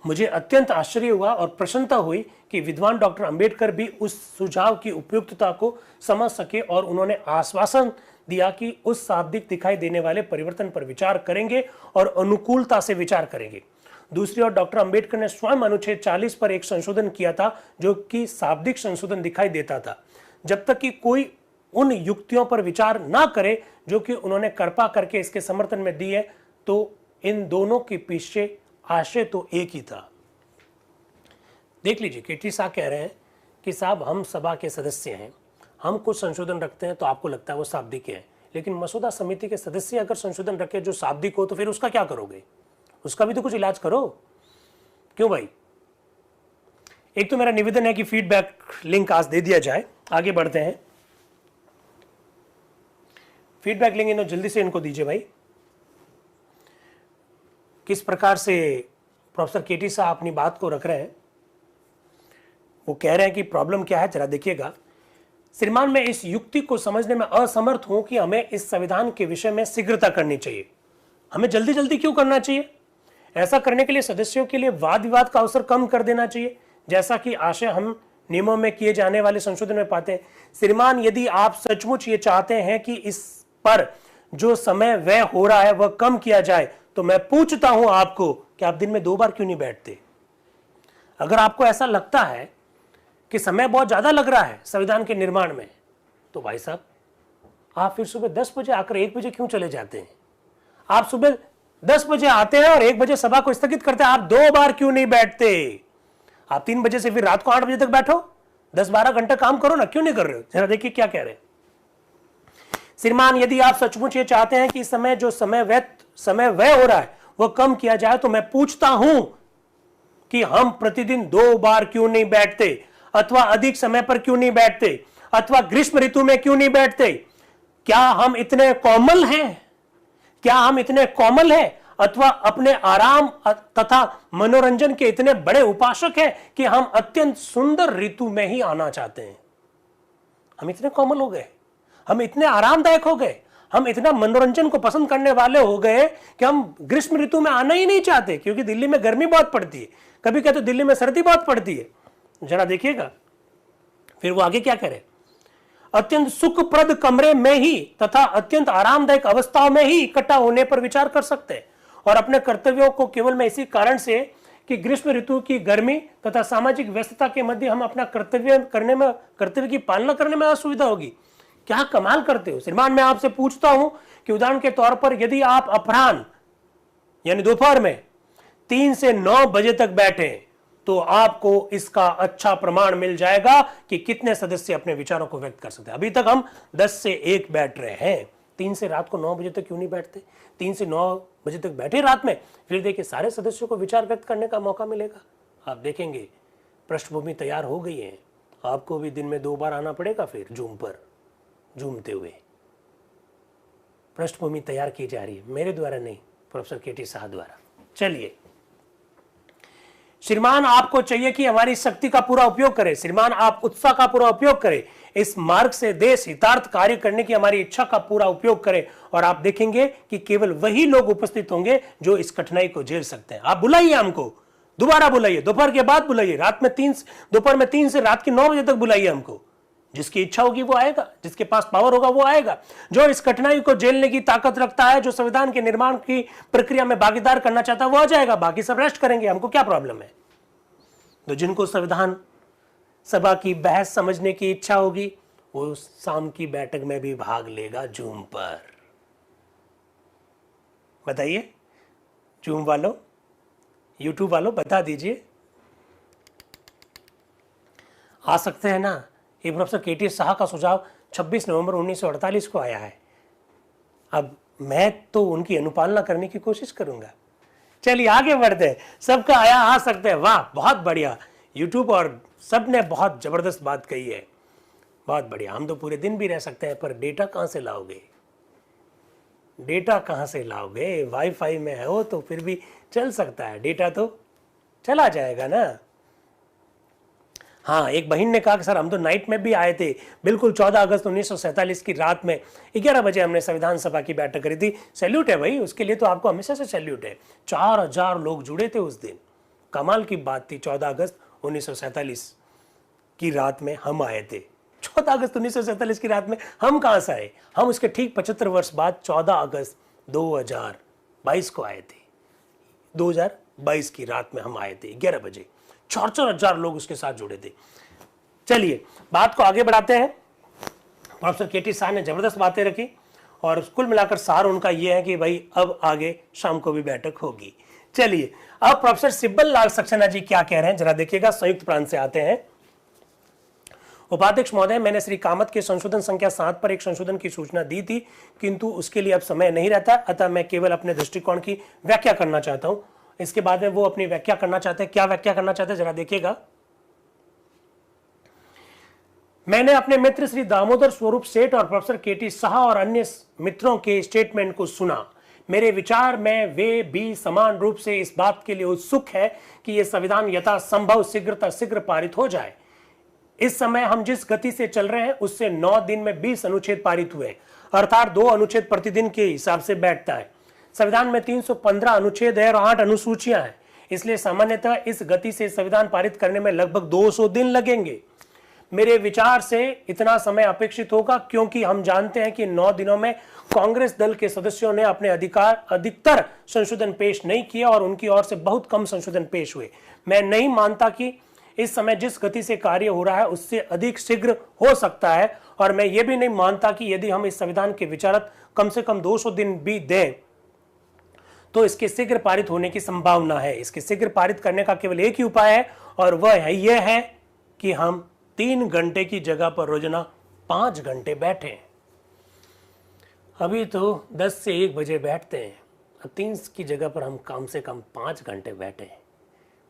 मुझे अत्यंत आश्चर्य हुआ और प्रसन्नता हुई कि विद्वान डॉक्टर अंबेडकर भी उस सुझाव की उपयुक्तता को समझ सके और उन्होंने आश्वासन दिया कि उस शाब्दिक दिखाई देने वाले परिवर्तन पर विचार करेंगे और अनुकूलता से विचार करेंगे। दूसरी ओर डॉक्टर अंबेडकर ने स्वयं अनुच्छेद 40 पर एक संशोधन किया था जो कि शाब्दिक संशोधन दिखाई देता था। जब तक कि कोई उन युक्तियों पर विचार ना करे जो कि उन्होंने कृपा करके इसके समर्थन में दी है, तो इन दोनों के पीछे आशय तो एक ही था। देख लीजिए, केटी शाह कह रहे हैं कि साहब हम सभा के सदस्य हैं, हम कुछ संशोधन रखते हैं तो आपको लगता है वो शाब्दिक है, लेकिन मसौदा समिति के सदस्य अगर संशोधन रखे जो शाब्दिक हो तो फिर उसका क्या करोगे? उसका भी तो कुछ इलाज करो। क्यों भाई? एक तो मेरा निवेदन है कि फीडबैक लिंक आज दे दिया जाए। आगे बढ़ते हैं, फीडबैक लिंक इन्हों जल्दी से इनको दीजिए भाई। किस प्रकार से प्रोफेसर केटी साहब अपनी बात को रख रहे हैं, वो कह रहे हैं कि प्रॉब्लम क्या है, जरा देखिएगा। श्रीमान, मैं इस युक्ति को समझने में असमर्थ हूं कि हमें इस संविधान के विषय में शीघ्रता करनी चाहिए। हमें जल्दी जल्दी क्यों करना चाहिए? ऐसा करने के लिए सदस्यों के लिए वाद विवाद का अवसर कम कर देना चाहिए, जैसा कि आशय हम नियमों में किए जाने वाले संशोधन में पाते हैं। श्रीमान, यदि आप सचमुच ये चाहते हैं कि इस पर जो समय व्यय हो रहा है वह कम किया जाए, तो मैं पूछता हूं आपको कि आप दिन में 2 बार क्यों नहीं बैठते? अगर आपको ऐसा लगता है कि समय बहुत ज्यादा लग रहा है संविधान के निर्माण में, तो भाई साहब आप फिर सुबह 10 बजे आकर 1 बजे क्यों चले जाते हैं? आप सुबह 10 बजे आते हैं और 1 बजे सभा को स्थगित करते हैं। आप 2 बार क्यों नहीं बैठते? आप 3 बजे से फिर रात को 8 बजे तक बैठो, 10-12 घंटा काम करो ना, क्यों नहीं कर रहे हो? जरा देखिए क्या कह रहे हैं। श्रीमान, यदि आप सचमुच ये चाहते हैं कि समय व्यय हो रहा है वह कम किया जाए, तो मैं पूछता हूं कि हम प्रतिदिन 2 बार क्यों नहीं बैठते, अथवा अधिक समय पर क्यों नहीं बैठते, अथवा ग्रीष्म ऋतु में क्यों नहीं बैठते? क्या हम इतने कोमल हैं? अथवा अपने आराम तथा मनोरंजन के इतने बड़े उपासक हैं कि हम अत्यंत सुंदर ऋतु में ही आना चाहते हैं? हम इतने कोमल हो गए, हम इतने आरामदायक हो गए, हम इतना मनोरंजन को पसंद करने वाले हो गए कि हम ग्रीष्म ऋतु में आना ही नहीं चाहते, क्योंकि दिल्ली में गर्मी बहुत पड़ती है, कभी कहते दिल्ली में सर्दी बहुत पड़ती है। जरा देखिएगा फिर वो आगे क्या करे। अत्यंत सुखप्रद कमरे में ही तथा अत्यंत आरामदायक अवस्थाओं में ही इकट्ठा होने पर विचार कर सकते हैं, और अपने कर्तव्यों को केवल मैं इसी कारण से कि ग्रीष्म ऋतु की गर्मी तथा सामाजिक व्यस्तता के मध्य हम अपना कर्तव्य की पालना करने में असुविधा होगी। क्या कमाल करते हो श्रीमान। मैं आपसे पूछता हूं कि उदाहरण के तौर पर यदि आप अपराह्न यानी दोपहर में 3 से 9 बजे तक बैठे तो आपको इसका अच्छा प्रमाण मिल जाएगा कि कितने सदस्य अपने विचारों को व्यक्त कर सकते हैं। अभी तक हम 10 से 1 बैठ रहे हैं, 3 से रात को 9 बजे तक क्यों नहीं बैठते? 3 से 9 बजे तक बैठे रात में, फिर देखिए सारे सदस्यों को विचार व्यक्त करने का मौका मिलेगा। आप देखेंगे पृष्ठभूमि तैयार हो गई है। आपको भी दिन में 2 बार आना पड़ेगा, फिर जूम पर झूमते हुए पृष्ठभूमि तैयार की जा रही है, मेरे द्वारा नहीं, प्रोफेसर केटी शाह द्वारा। चलिए श्रीमान, आपको चाहिए कि हमारी शक्ति का पूरा उपयोग करें। श्रीमान, आप उत्साह का पूरा उपयोग करें, इस मार्ग से देश हितार्थ कार्य करने की हमारी इच्छा का पूरा उपयोग करें, और आप देखेंगे कि केवल वही लोग उपस्थित होंगे जो इस कठिनाई को झेल सकते हैं। आप बुलाइए हमको, दोबारा बुलाइए, दोपहर के बाद बुलाइए, दोपहर में 3 से रात के 9 बजे तक बुलाइए हमको। जिसकी इच्छा होगी वो आएगा, जिसके पास पावर होगा वो आएगा, जो इस कठिनाई को झेलने की ताकत रखता है, जो संविधान के निर्माण की प्रक्रिया में भागीदार करना चाहता है वो आ जाएगा। बाकी सब रेस्ट करेंगे, हमको क्या प्रॉब्लम है। तो जिनको संविधान सभा की बहस समझने की इच्छा होगी वो शाम की बैठक में भी भाग लेगा जूम पर। बताइए जूम वालों, यूट्यूब वालों, बता दीजिए आ सकते हैं ना। ये प्रोफेसर केटी शाह का सुझाव 26 नवंबर 1948 को आया है। अब मैं तो उनकी अनुपालना करने की कोशिश करूंगा। चलिए आगे बढ़ते हैं। सबका आया आ सकते हैं, वाह बहुत बढ़िया। यूट्यूब और सब ने बहुत जबरदस्त बात कही है, बहुत बढ़िया। हम तो पूरे दिन भी रह सकते हैं, पर डेटा कहां से लाओगे? डेटा कहां से लाओगे? वाईफाई में हो तो फिर भी चल सकता है, डेटा तो चला जाएगा ना। हाँ, एक बहन ने कहा कि सर हम तो नाइट में भी आए थे, बिल्कुल 14 अगस्त 1947 की रात में 11 बजे हमने संविधान सभा की बैठक करी थी। सैल्यूट है भाई, उसके लिए तो आपको हमेशा से सैल्यूट है। 4000 लोग जुड़े थे उस दिन, कमाल की बात थी। 14 अगस्त 1947 की रात में हम आए थे। 14 अगस्त 1947 की रात में हम कहां से आए? हम उसके ठीक 75 वर्ष बाद 14 अगस्त 2022 को आए थे। 2022 की रात में हम आए थे 11 बजे। 4,000 लोग उसके साथ जुड़े थे। चलिए बात को आगे बढ़ाते हैं। प्रोफेसर केटी शाह ने जबरदस्त बातें रखी और कुल मिलाकर सार उनका यह है कि भाई अब आगे शाम को भी बैठक होगी। चलिए अब प्रोफेसर सिब्बल लाल सक्सेना जी क्या कह रहे हैं जरा देखिएगा। संयुक्त प्रांत से आते हैं। उपाध्यक्ष महोदय, मैंने श्री कामत के संशोधन संख्या 7 पर एक संशोधन की सूचना दी थी, किंतु उसके लिए अब समय नहीं रहता, अतः मैं केवल अपने दृष्टिकोण की व्याख्या करना चाहता हूं। इसके बाद में वो अपनी व्याख्या करना चाहते हैं। क्या व्याख्या करना चाहते हैं जरा देखिएगा। मैंने अपने मित्र श्री दामोदर स्वरूप सेठ और प्रोफेसर केटी शाह और अन्य मित्रों के स्टेटमेंट को सुना। मेरे विचार में वे भी समान रूप से इस बात के लिए उत्सुक है कि यह संविधान यथासंभव शीघ्र पारित हो जाए। इस समय हम जिस गति से चल रहे हैं उससे 9 दिन में 20 अनुच्छेद पारित हुए, अर्थात 2 अनुच्छेद प्रतिदिन के हिसाब से बैठता है। संविधान में 315 अनुच्छेद है और 8 अनुसूचियां हैं, इसलिए सामान्यतः इस गति से संविधान पारित करने में लगभग 200 दिन लगेंगे। मेरे विचार से इतना समय अपेक्षित होगा क्योंकि हम जानते हैं कि 9 दिनों में कांग्रेस दल के सदस्यों ने अपने अधिकतर संशोधन पेश नहीं किए और उनकी ओर से बहुत कम संशोधन पेश हुए। मैं नहीं मानता कि इस समय जिस गति से कार्य हो रहा है उससे अधिक शीघ्र हो सकता है, और मैं यह भी नहीं मानता कि यदि हम इस संविधान के विचारक कम से कम 200 दिन भी दें तो इसके शीघ्र पारित होने की संभावना है। इसके शीघ्र पारित करने का केवल एक ही उपाय है और वह है यह है कि हम 3 घंटे की जगह पर रोजाना 5 घंटे बैठें। अभी तो 10 से 1 बजे बैठते हैं, अब 3 की जगह पर हम कम से कम 5 घंटे बैठें।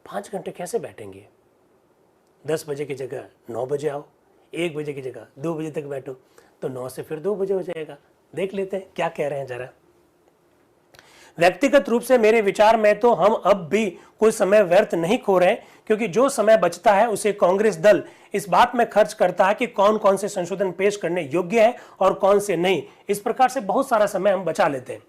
5 घंटे कैसे बैठेंगे? 10 बजे की जगह 9 बजे आओ, 1 बजे की जगह 2 बजे तक बैठो, तो 9 से फिर 2 बजे हो जाएगा। देख लेते हैं क्या कह रहे हैं जरा। व्यक्तिगत रूप से मेरे विचार में तो हम अब भी कोई समय व्यर्थ नहीं खो रहे, क्योंकि जो समय बचता है उसे कांग्रेस दल इस बात में खर्च करता है कि कौन कौन से संशोधन पेश करने योग्य है और कौन से नहीं। इस प्रकार से बहुत सारा समय हम बचा लेते हैं।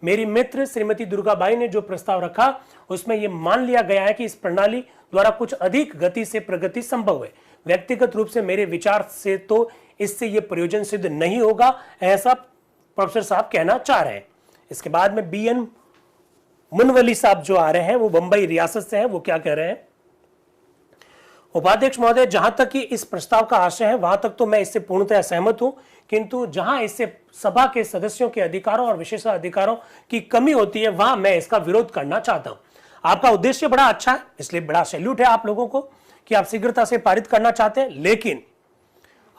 मेरी मित्र श्रीमती दुर्गाबाई ने जो प्रस्ताव रखा उसमें यह मान लिया गया है कि इस प्रणाली द्वारा कुछ अधिक गति से प्रगति संभव है। व्यक्तिगत रूप से मेरे विचार से तो इससे यह प्रयोजन सिद्ध नहीं होगा, ऐसा प्रोफेसर साहब कहना चाह रहे हैं। इसके बाद में BN मुनवली साहब जो आ रहे हैं वो बंबई रियासत से हैं, वो क्या कह रहे हैं। उपाध्यक्ष महोदय, जहां तक कि इस प्रस्ताव का आशय है वहां तक तो मैं इससे पूर्णतः सहमत हूं, किंतु जहां इससे सभा के सदस्यों के अधिकारों और विशेषाधिकारों की कमी होती है वहां मैं इसका विरोध करना चाहता हूं। आपका उद्देश्य बड़ा अच्छा है, इसलिए बड़ा सैल्यूट है आप लोगों को कि आप शीघ्रता से पारित करना चाहते हैं, लेकिन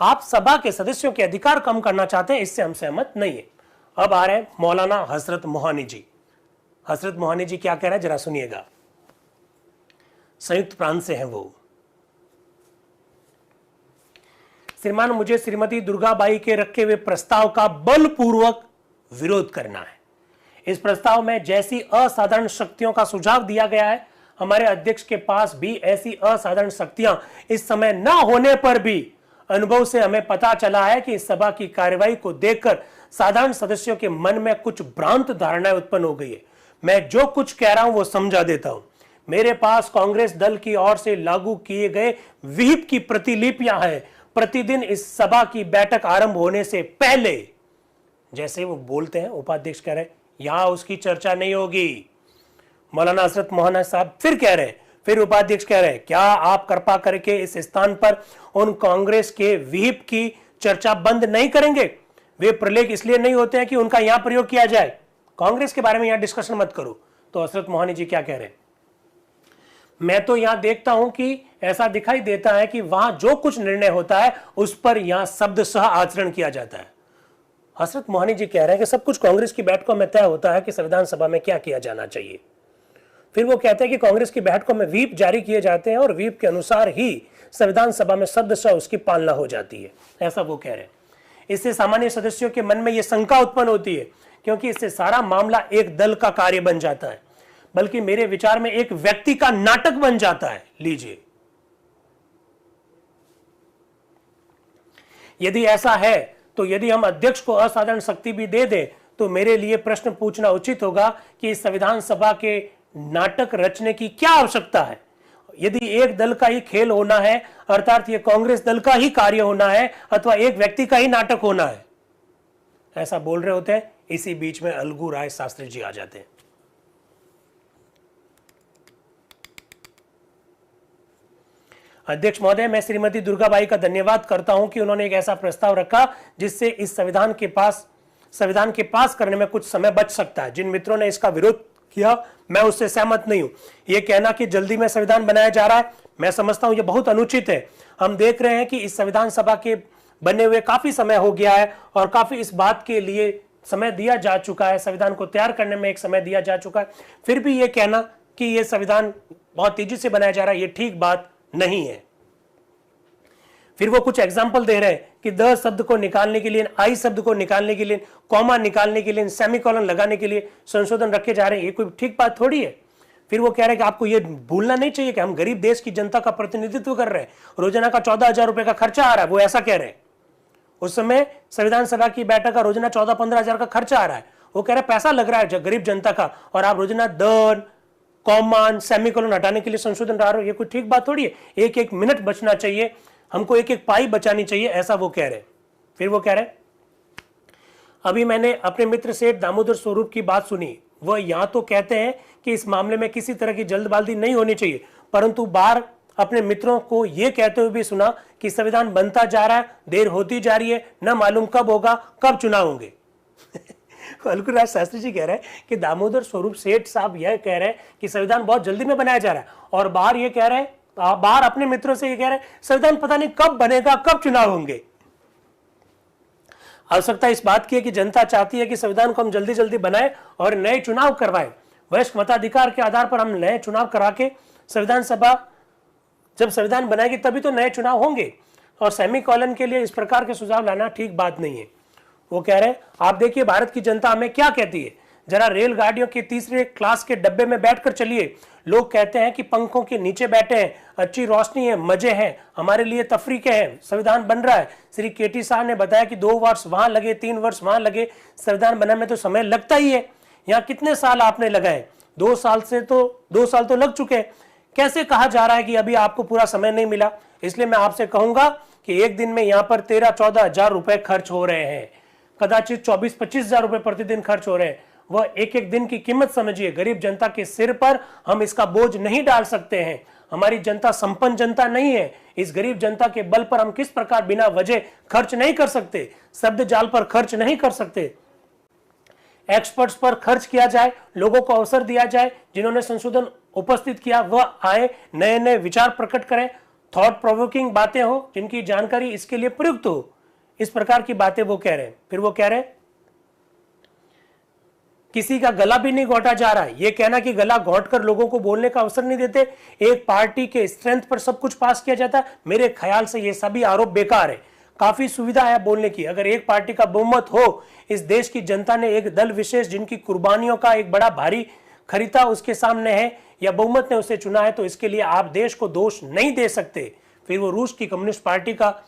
आप सभा के सदस्यों के अधिकार कम करना चाहते हैं, इससे हम सहमत नहीं है। अब आ रहे हैं मौलाना हजरत मोहानी जी। हजरत मोहानी जी क्या कह रहे हैं जरा सुनिएगा। संयुक्त प्रांत से हैं वो। श्रीमान, मुझे श्रीमती दुर्गाबाई के रखे हुए प्रस्ताव का बलपूर्वक विरोध करना है। इस प्रस्ताव में जैसी असाधारण शक्तियों का सुझाव दिया गया है, हमारे अध्यक्ष के पास भी ऐसी असाधारण शक्तियां इस समय न होने पर भी अनुभव से हमें पता चला है कि इस सभा की कार्यवाही को देखकर साधारण सदस्यों के मन में कुछ भ्रांत धारणाएं उत्पन्न हो गई है। मैं जो कुछ कह रहा हूं वो समझा देता हूं। मेरे पास कांग्रेस दल की ओर से लागू किए गए व्हीप की प्रतिलिपियां हैं। प्रतिदिन इस सभा की बैठक आरंभ होने से पहले जैसे वो बोलते हैं, उपाध्यक्ष कह रहे हैं यहां उसकी चर्चा नहीं होगी। मौलाना हजरत मोहना साहब फिर कह रहे हैं, फिर उपाध्यक्ष कह रहे हैं क्या आप कृपा करके इस स्थान पर उन कांग्रेस के व्हीप की चर्चा बंद नहीं करेंगे? वे प्रलेख इसलिए नहीं होते हैं कि उनका यहां प्रयोग किया जाए, कांग्रेस के बारे में यहां डिस्कशन मत करो। तो हजरत मोहानी जी क्या कह रहे हैं, मैं तो यहां देखता हूं कि ऐसा दिखाई देता है कि वहां जो कुछ निर्णय होता है उस पर यहां शब्दशः आचरण किया जाता है। हजरत मोहानी जी कह रहे हैं कि सब कुछ कांग्रेस की बैठकों में तय होता है कि संविधान सभा में क्या किया जाना चाहिए। फिर वो कहते हैं कि कांग्रेस की बैठकों में व्हीप जारी किए जाते हैं और व्हीप के अनुसार ही संविधान सभा में शब्दशः उसकी पालना हो जाती है, ऐसा वो कह रहे हैं। इससे सामान्य सदस्यों के मन में यह शंका उत्पन्न होती है, क्योंकि इससे सारा मामला एक दल का कार्य बन जाता है, बल्कि मेरे विचार में एक व्यक्ति का नाटक बन जाता है। लीजिए, यदि ऐसा है तो यदि हम अध्यक्ष को असाधारण शक्ति भी दे दें तो मेरे लिए प्रश्न पूछना उचित होगा कि इस संविधान सभा के नाटक रचने की क्या आवश्यकता है। यदि एक दल का ही खेल होना है, अर्थात ये कांग्रेस दल का ही कार्य होना है अथवा एक व्यक्ति का ही नाटक होना है, ऐसा बोल रहे होते हैं। इसी बीच में अलगू राय शास्त्री जी आ जाते हैं। अध्यक्ष महोदय, मैं श्रीमती दुर्गाबाई का धन्यवाद करता हूं कि उन्होंने एक ऐसा प्रस्ताव रखा जिससे इस संविधान के पास करने में कुछ समय बच सकता है। जिन मित्रों ने इसका विरोध किया, मैं उससे सहमत नहीं हूं। यह कहना कि जल्दी में संविधान बनाया जा रहा है, मैं समझता हूं यह बहुत अनुचित है। हम देख रहे हैं कि इस संविधान सभा के बने हुए काफी समय हो गया है और काफी इस बात के लिए समय दिया जा चुका है, संविधान को तैयार करने में एक समय दिया जा चुका है। फिर भी यह कहना कि यह संविधान बहुत तेजी से बनाया जा रहा है, यह ठीक बात नहीं है। फिर वो कुछ एग्जाम्पल दे रहे हैं कि द शब्द को निकालने के लिए, आई शब्द को निकालने के लिए, कॉमा निकालने के लिए, सेमीकोलन लगाने के लिए संशोधन रखे जा रहे हैं। ये कोई ठीक बात थोड़ी है। फिर वो कह रहे हैं कि आपको ये भूलना नहीं चाहिए कि हम गरीब देश की जनता का प्रतिनिधित्व कर रहे हैं, रोजाना का 14,000 रुपए का खर्चा आ रहा है, वो ऐसा कह रहे हैं। उस समय संविधान सभा की बैठक का रोजाना 14-15 हजार का खर्चा आ रहा है, वो कह रहे हैं पैसा लग रहा है गरीब जनता का, और आप रोजाना द, कॉमा, सेमीकोलन हटाने के लिए संशोधन ला रहे हो। ये कोई ठीक बात थोड़ी है। एक एक मिनट बचना चाहिए, हमको एक एक पाई बचानी चाहिए, ऐसा वो कह रहे हैं। फिर वो कह रहे हैं, अभी मैंने अपने मित्र सेठ दामोदर स्वरूप की बात सुनी। वह यहां तो कहते हैं कि इस मामले में किसी तरह की जल्दबाजी नहीं होनी चाहिए, परंतु बार अपने मित्रों को यह कहते हुए भी सुना कि संविधान बनता जा रहा है, देर होती जा रही है, न मालूम कब होगा, कब चुनाव होंगे। अलगू राय शास्त्री जी कह रहे हैं कि दामोदर स्वरूप सेठ साहब यह कह रहे हैं कि संविधान बहुत जल्दी में बनाया जा रहा है, और बाहर ये कह रहे हैं, बाहर अपने मित्रों से ये कह रहे हैं संविधान पता नहीं कब बनेगा, कब चुनाव होंगे। आवश्यकता इस बात की है कि जनता चाहती है कि संविधान को हम जल्दी जल्दी बनाए और नए चुनाव करवाएं। वयस्क मताधिकार के आधार पर हम नए चुनाव करा के संविधान सभा जब संविधान बनाएगी तभी तो नए चुनाव होंगे, और सेमीकोलन के लिए इस प्रकार के सुझाव लाना ठीक बात नहीं है। वो कह रहे हैं, आप देखिए भारत की जनता हमें क्या कहती है, जरा रेलगाड़ियों के तीसरे क्लास के डब्बे में बैठकर चलिए। लोग कहते हैं कि पंखों के नीचे बैठे हैं, अच्छी रोशनी है, मजे हैं, हमारे लिए तफरी के हैं, संविधान बन रहा है। श्री केटी साहब ने बताया कि 2 वर्ष वहां लगे, 3 वर्ष वहां लगे, संविधान बनने में तो समय लगता ही है। यहाँ कितने साल आपने लगाए? 2 साल तो लग चुके हैं। कैसे कहा जा रहा है कि अभी आपको पूरा समय नहीं मिला? इसलिए मैं आपसे कहूंगा कि एक दिन में यहाँ पर 13-14 हजार रुपए खर्च हो रहे हैं, कदाचित 24-25 हजार रुपए प्रतिदिन खर्च हो रहे हैं। वह एक एक दिन की कीमत समझिए। गरीब जनता के सिर पर हम इसका बोझ नहीं डाल सकते हैं। हमारी जनता संपन्न जनता नहीं है। इस गरीब जनता के बल पर हम किस प्रकार बिना वजह खर्च नहीं कर सकते, शब्द जाल पर खर्च नहीं कर सकते। एक्सपर्ट्स पर खर्च किया जाए, लोगों को अवसर दिया जाए, जिन्होंने संशोधन उपस्थित किया वह आए, नए नए विचार प्रकट करें, थॉट प्रोवोकिंग बातें हो जिनकी जानकारी इसके लिए प्रयुक्त हो। इस प्रकार की बातें वो कह रहे हैं। फिर वो कह रहे हैं किसी का गला भी नहीं घोटा जा रहा है। ये कहना कि गला घोट कर लोगों को बोलने का अवसर नहीं देते, एक पार्टी के स्ट्रेंथ पर सब कुछ पास किया जाता है, मेरे ख्याल से ये सभी आरोप बेकार है। काफी सुविधा है बोलने की। अगर एक पार्टी का बहुमत हो, इस देश की जनता ने एक दल विशेष जिनकी कुर्बानियों का एक बड़ा भारी खरीदा उसके सामने है, या बहुमत ने उसे चुना है, तो इसके लिए आप देश को दोष नहीं दे सकते। फिर वो रूस की कम्युनिस्ट पार्टी का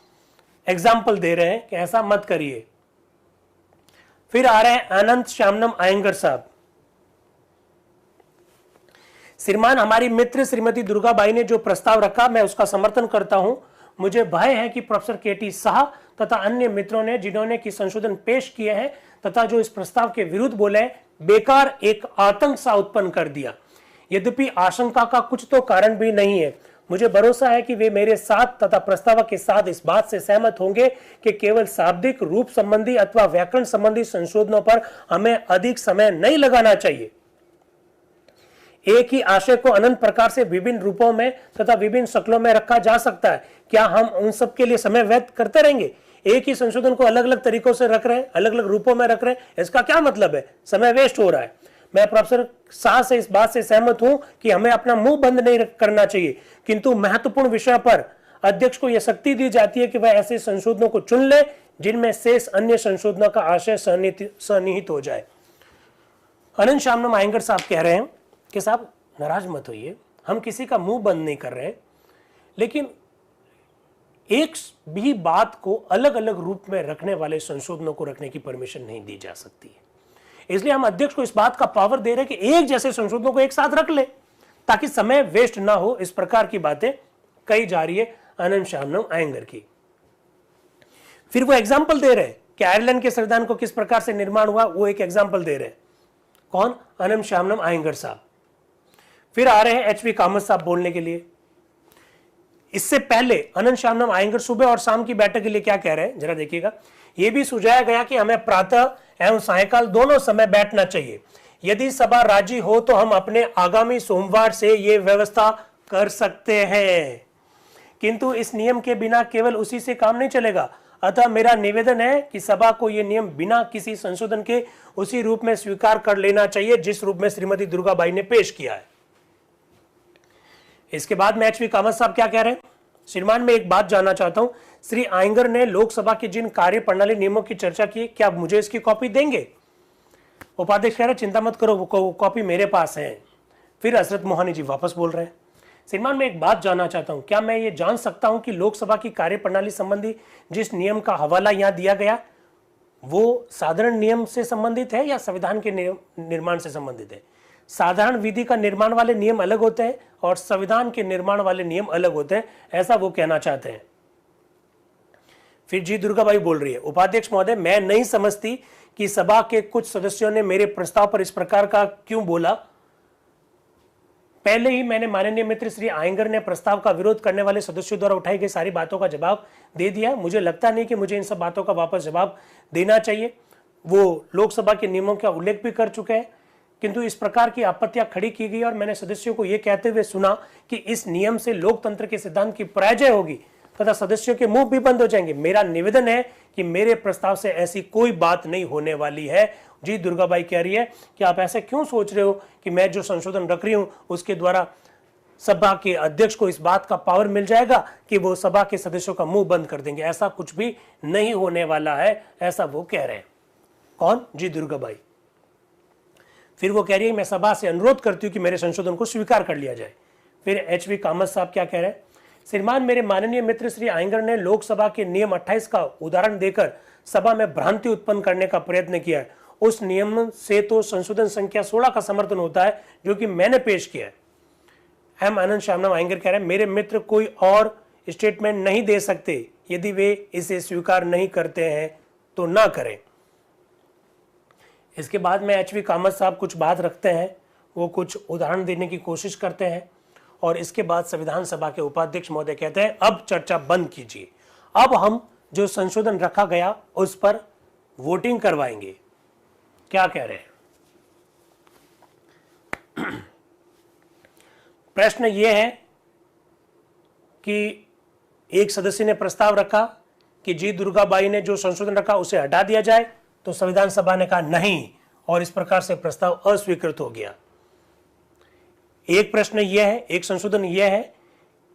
एग्जाम्पल दे रहे हैं कि ऐसा मत करिए। फिर आ रहे हैं अनंत श्यामनम अयंगर साहब। श्रीमान, हमारी मित्र श्रीमती दुर्गाबाई ने जो प्रस्ताव रखा मैं उसका समर्थन करता हूं। मुझे भय है कि प्रोफेसर केटी शाह तथा अन्य मित्रों ने जिन्होंने की संशोधन पेश किए हैं तथा जो इस प्रस्ताव के विरुद्ध बोले, बेकार एक आतंक सा उत्पन्न कर दिया। यद्यपि आशंका का कुछ तो कारण भी नहीं है। मुझे भरोसा है कि वे मेरे साथ तथा प्रस्तावक के साथ इस बात से सहमत होंगे कि केवल शाब्दिक रूप संबंधी अथवा व्याकरण संबंधी संशोधनों पर हमें अधिक समय नहीं लगाना चाहिए। एक ही आशय को अनंत प्रकार से विभिन्न रूपों में तथा विभिन्न शक्लों में रखा जा सकता है। क्या हम उन सब के लिए समय व्यर्थ करते रहेंगे? एक ही संशोधन को अलग अलग तरीकों से रख रहे हैं, अलग अलग रूपों में रख रहे हैं, इसका क्या मतलब है? समय वेस्ट हो रहा है। मैं प्रोफेसर शाह से इस बात से सहमत हूं कि हमें अपना मुंह बंद नहीं करना चाहिए, किंतु महत्वपूर्ण विषय पर अध्यक्ष को यह शक्ति दी जाती है कि वह ऐसे संशोधनों को चुन ले जिनमें शेष अन्य संशोधनों का आशय सन्निहित हो जाए। अनंत श्यामनम अयंगर साहब कह रहे हैं कि साहब नाराज मत होइए, हम किसी का मुंह बंद नहीं कर रहे हैं, लेकिन एक भी बात को अलग अलग रूप में रखने वाले संशोधनों को रखने की परमिशन नहीं दी जा सकती है। इसलिए हम अध्यक्ष को इस बात का पावर दे रहे हैं कि एक जैसे संशोधनों को एक साथ रख ले ताकि समय वेस्ट ना हो। इस प्रकार की बातें कही जा रही है अनंत शमनम आयंगर की। फिर वो एग्जाम्पल दे रहे हैं कि आयरलैंड के संविधान को किस प्रकार से निर्माण हुआ, वो एक एग्जाम्पल दे रहे हैं। कौन? अनंत शमनम आयंगर साहब। फिर आ रहे हैं एच वी कामत साहब बोलने के लिए। इससे पहले अनंत शमनम आयंगर सुबह और शाम की बैठक के लिए क्या कह रहे हैं जरा देखिएगा। यह भी सुझाया गया कि हमें प्रातः एवं सायंकाल दोनों समय बैठना चाहिए। यदि सभा राजी हो तो हम अपने आगामी सोमवार से यह व्यवस्था कर सकते हैं, किंतु इस नियम के बिना केवल उसी से काम नहीं चलेगा। अतः मेरा निवेदन है कि सभा को यह नियम बिना किसी संशोधन के उसी रूप में स्वीकार कर लेना चाहिए जिस रूप में श्रीमती दुर्गाबाई ने पेश किया है। इसके बाद में एच.वी. कामत साहब क्या कह रहे हैं? श्रीमान, मैं एक बात जानना चाहता हूं, श्री आयंगर ने लोकसभा के जिन कार्य प्रणाली नियमों की चर्चा की, क्या आप मुझे इसकी कॉपी देंगे? उपाध्यक्ष कह रहे चिंता मत करो, वो कॉपी मेरे पास है। फिर हजरत मोहानी जी वापस बोल रहे हैं, श्रीमान मैं एक बात जानना चाहता हूं, क्या मैं ये जान सकता हूं कि लोकसभा की कार्य प्रणाली संबंधी जिस नियम का हवाला यहां दिया गया वो साधारण नियम से संबंधित है या संविधान के निर्माण से संबंधित है? साधारण विधि का निर्माण वाले नियम अलग होते हैं और संविधान के निर्माण वाले नियम अलग होते हैं, ऐसा वो कहना चाहते हैं। फिर जी दुर्गाबाई बोल रही है, उपाध्यक्ष महोदय मैं नहीं समझती कि सभा के कुछ सदस्यों ने मेरे प्रस्ताव पर इस प्रकार का क्यों बोला। पहले ही मैंने माननीय मित्र श्री आयंगर ने प्रस्ताव का विरोध करने वाले सदस्यों द्वारा उठाई गई सारी बातों का जवाब दे दिया। मुझे लगता नहीं कि मुझे इन सब बातों का वापस जवाब देना चाहिए। वो लोकसभा के नियमों का उल्लेख भी कर चुके हैं, किंतु इस प्रकार की आपत्तियां खड़ी की गई और मैंने सदस्यों को यह कहते हुए सुना कि इस नियम से लोकतंत्र के सिद्धांत की पराजय होगी तथा सदस्यों के मुंह भी बंद हो जाएंगे। मेरा निवेदन है कि मेरे प्रस्ताव से ऐसी कोई बात नहीं होने वाली है। जी दुर्गाबाई कह रही है कि आप ऐसे क्यों सोच रहे हो कि मैं जो संशोधन रख रही हूं उसके द्वारा सभा के अध्यक्ष को इस बात का पावर मिल जाएगा कि वो सभा के सदस्यों का मुंह बंद कर देंगे। ऐसा कुछ भी नहीं होने वाला है, ऐसा वो कह रहे हैं। कौन? जी दुर्गाबाई। फिर वो कह रही है मैं सभा से अनुरोध करती हूं कि मेरे संशोधन को स्वीकार कर लिया जाए। फिर एच.वी. कामत साहब क्या कह रहे हैं? श्रीमान मेरे माननीय मित्र श्री आयंगर ने लोकसभा के नियम 28 का उदाहरण देकर सभा में भ्रांति उत्पन्न करने का प्रयत्न किया है। उस नियम से तो संशोधन संख्या 16 का समर्थन होता है जो कि मैंने पेश किया है। एम अनंत शमनम आयंगर कह रहे हैं मेरे मित्र कोई और स्टेटमेंट नहीं दे सकते, यदि वे इसे स्वीकार नहीं करते हैं तो ना करें। इसके बाद में एच.वी. कामत साहब कुछ बात रखते हैं, वो कुछ उदाहरण देने की कोशिश करते हैं और इसके बाद संविधान सभा के उपाध्यक्ष महोदय कहते हैं अब चर्चा बंद कीजिए, अब हम जो संशोधन रखा गया उस पर वोटिंग करवाएंगे। क्या कह रहे हैं? प्रश्न यह है कि एक सदस्य ने प्रस्ताव रखा कि जी दुर्गाबाई ने जो संशोधन रखा उसे हटा दिया जाए, तो संविधान सभा ने कहा नहीं और इस प्रकार से प्रस्ताव अस्वीकृत हो गया। एक प्रश्न यह है, एक संशोधन यह है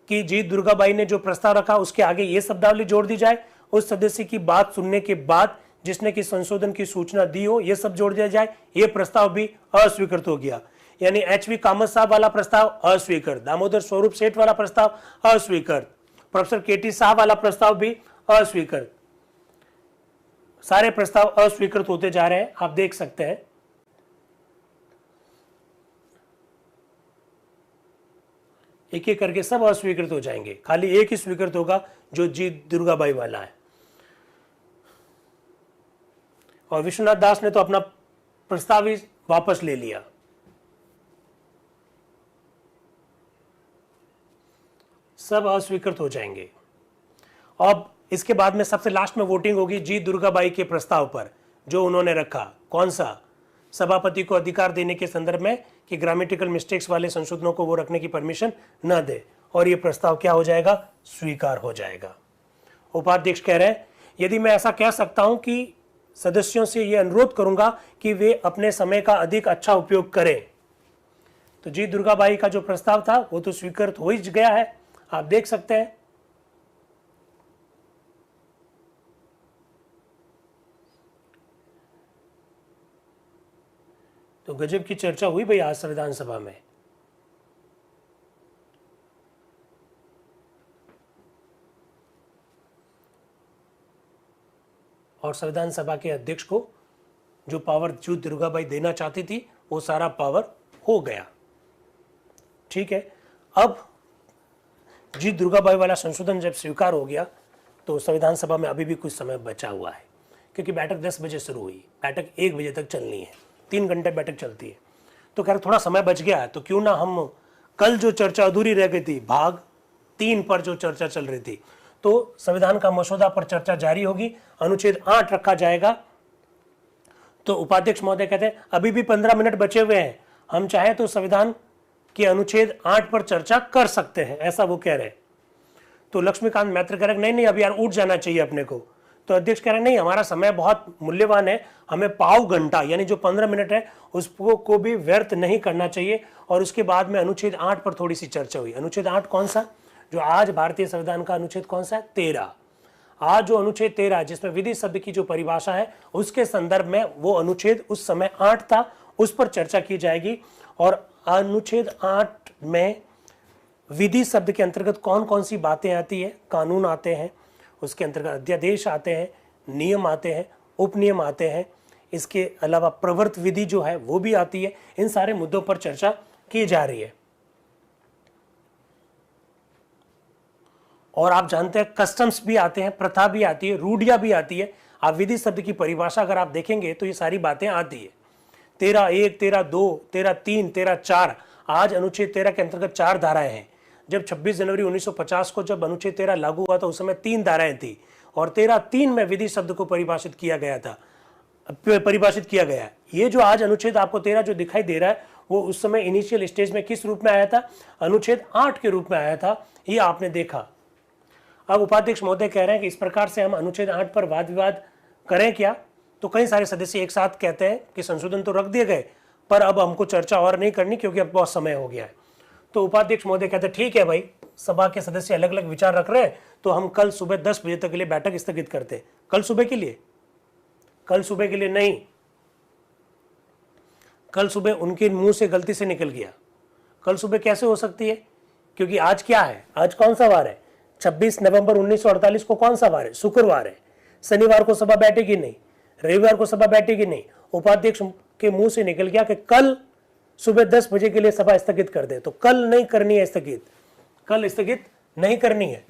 कि जी दुर्गाबाई ने जो प्रस्ताव रखा उसके आगे यह शब्दावली जोड़ दी जाए, उस सदस्य की बात सुनने के बाद जिसने कि संशोधन की सूचना दी हो यह सब जोड़ दिया जाए। यह प्रस्ताव भी अस्वीकृत हो गया। यानी एच.वी. कामत साहब वाला प्रस्ताव अस्वीकृत, दामोदर स्वरूप सेठ वाला प्रस्ताव अस्वीकृत, प्रोफेसर के.टी. साहब वाला प्रस्ताव भी अस्वीकृत। सारे प्रस्ताव अस्वीकृत होते जा रहे हैं, आप देख सकते हैं। एक एक करके सब अस्वीकृत हो जाएंगे, खाली एक ही स्वीकृत होगा जो जी दुर्गाबाई वाला है। और विश्वनाथ दास ने तो अपना प्रस्ताव ही वापस ले लिया। सब अस्वीकृत हो जाएंगे। अब इसके बाद में सबसे लास्ट में वोटिंग होगी जी दुर्गाबाई के प्रस्ताव पर जो उन्होंने रखा। कौन सा? सभापति को अधिकार देने के संदर्भ में कि ग्रामेटिकल मिस्टेक्स वाले संशोधनों को वो रखने की परमिशन न दे, और ये प्रस्ताव क्या हो जाएगा? स्वीकार हो जाएगा। उपाध्यक्ष कह रहे हैं यदि मैं ऐसा कह सकता हूं कि सदस्यों से ये अनुरोध करूंगा कि वे अपने समय का अधिक अच्छा उपयोग करें, तो जी दुर्गाबाई का जो प्रस्ताव था वो तो स्वीकृत हो ही गया है, आप देख सकते हैं। तो गजब की चर्चा हुई भाई आज संविधान सभा में। और संविधान सभा के अध्यक्ष को जो पावर जो दुर्गाबाई देना चाहती थी वो सारा पावर हो गया। ठीक है, अब जी दुर्गाबाई वाला संशोधन जब स्वीकार हो गया तो संविधान सभा में अभी भी कुछ समय बचा हुआ है, क्योंकि बैठक 10 बजे शुरू हुई, बैठक 1 बजे तक चलनी है, 3 घंटे बैठक चलती है। तो खैर थोड़ा समय बच गया है, तो क्यों ना हम कल जो चर्चा अधूरी रह गई थी, भाग 3 पर जो चर्चा चल रही थी, तो संविधान का मसौदा पर चर्चा जारी होगी, अनुच्छेद 8 रखा जाएगा। तो उपाध्यक्ष महोदय कहते हैं अभी भी 15 मिनट बचे हुए हैं, हम चाहे तो संविधान के अनुच्छेद 8 पर चर्चा कर सकते हैं, ऐसा वो कह रहे हैं। तो लक्ष्मीकांत मैत्र कह रहे नहीं नहीं अभी यार उठ जाना चाहिए अपने को। तो अध्यक्ष कह रहे नहीं, हमारा समय बहुत मूल्यवान है, हमें पाव घंटा यानी जो 15 मिनट है उसको भी व्यर्थ नहीं करना चाहिए। और उसके बाद में अनुच्छेद 8 पर थोड़ी सी चर्चा हुई। अनुच्छेद 8 कौन सा, जो आज भारतीय संविधान का अनुच्छेद कौन सा है, 13। आज जो अनुच्छेद 13 जिसमें विधि शब्द की जो परिभाषा है उसके संदर्भ में वो अनुच्छेद उस समय 8 था, उस पर चर्चा की जाएगी। और अनुच्छेद 8 में विधि शब्द के अंतर्गत कौन कौन सी बातें आती है, कानून आते हैं, उसके अंतर्गत अध्यादेश आते हैं, नियम आते हैं, उपनियम आते हैं, इसके अलावा प्रवर्त विधि जो है वो भी आती है। इन सारे मुद्दों पर चर्चा की जा रही है। और आप जानते हैं कस्टम्स भी आते हैं, प्रथा भी आती है, रूढ़ियां भी आती है। आप विधि शब्द की परिभाषा अगर आप देखेंगे तो ये सारी बातें आती है। 13(1), 13(2), 13(3), 13(4। आज अनुच्छेद 13 के अंतर्गत 4 धाराएं हैं। जब 26 जनवरी 1950 को जब अनुच्छेद 13 लागू हुआ था उस समय 3 धाराएं थी, और 13(3) में विधि शब्द को परिभाषित किया गया है। ये जो आज अनुच्छेद आपको 13 जो दिखाई दे रहा है वो उस समय इनिशियल स्टेज में किस रूप में आया था, अनुच्छेद 8 के रूप में आया था, ये आपने देखा। अब उपाध्यक्ष महोदय कह रहे हैं कि इस प्रकार से हम अनुच्छेद 8 पर वाद विवाद करें क्या। तो कई सारे सदस्य एक साथ कहते हैं कि संशोधन तो रख दिए गए पर अब हमको चर्चा और नहीं करनी क्योंकि अब बहुत समय हो गया है। तो उपाध्यक्ष महोदय कहते हैं ठीक है भाई, सभा के सदस्य अलग अलग विचार रख रहे हैं तो हम कल सुबह 10 बजे तक के लिए बैठक स्थगित करते हैं। कल सुबह के लिए नहीं, कल सुबह उनके मुंह से गलती से निकल गया। कल सुबह कैसे हो सकती है, क्योंकि आज क्या है, आज कौन सा वार है, 26 नवंबर 1948 को कौन सा वार है, शुक्रवार है। शनिवार को सभा बैठेगी नहीं, रविवार को सभा बैठेगी नहीं। उपाध्यक्ष के मुंह से निकल गया कि कल सुबह 10 बजे के लिए सभा स्थगित कर दे, तो कल नहीं करनी है स्थगित, कल स्थगित नहीं करनी है।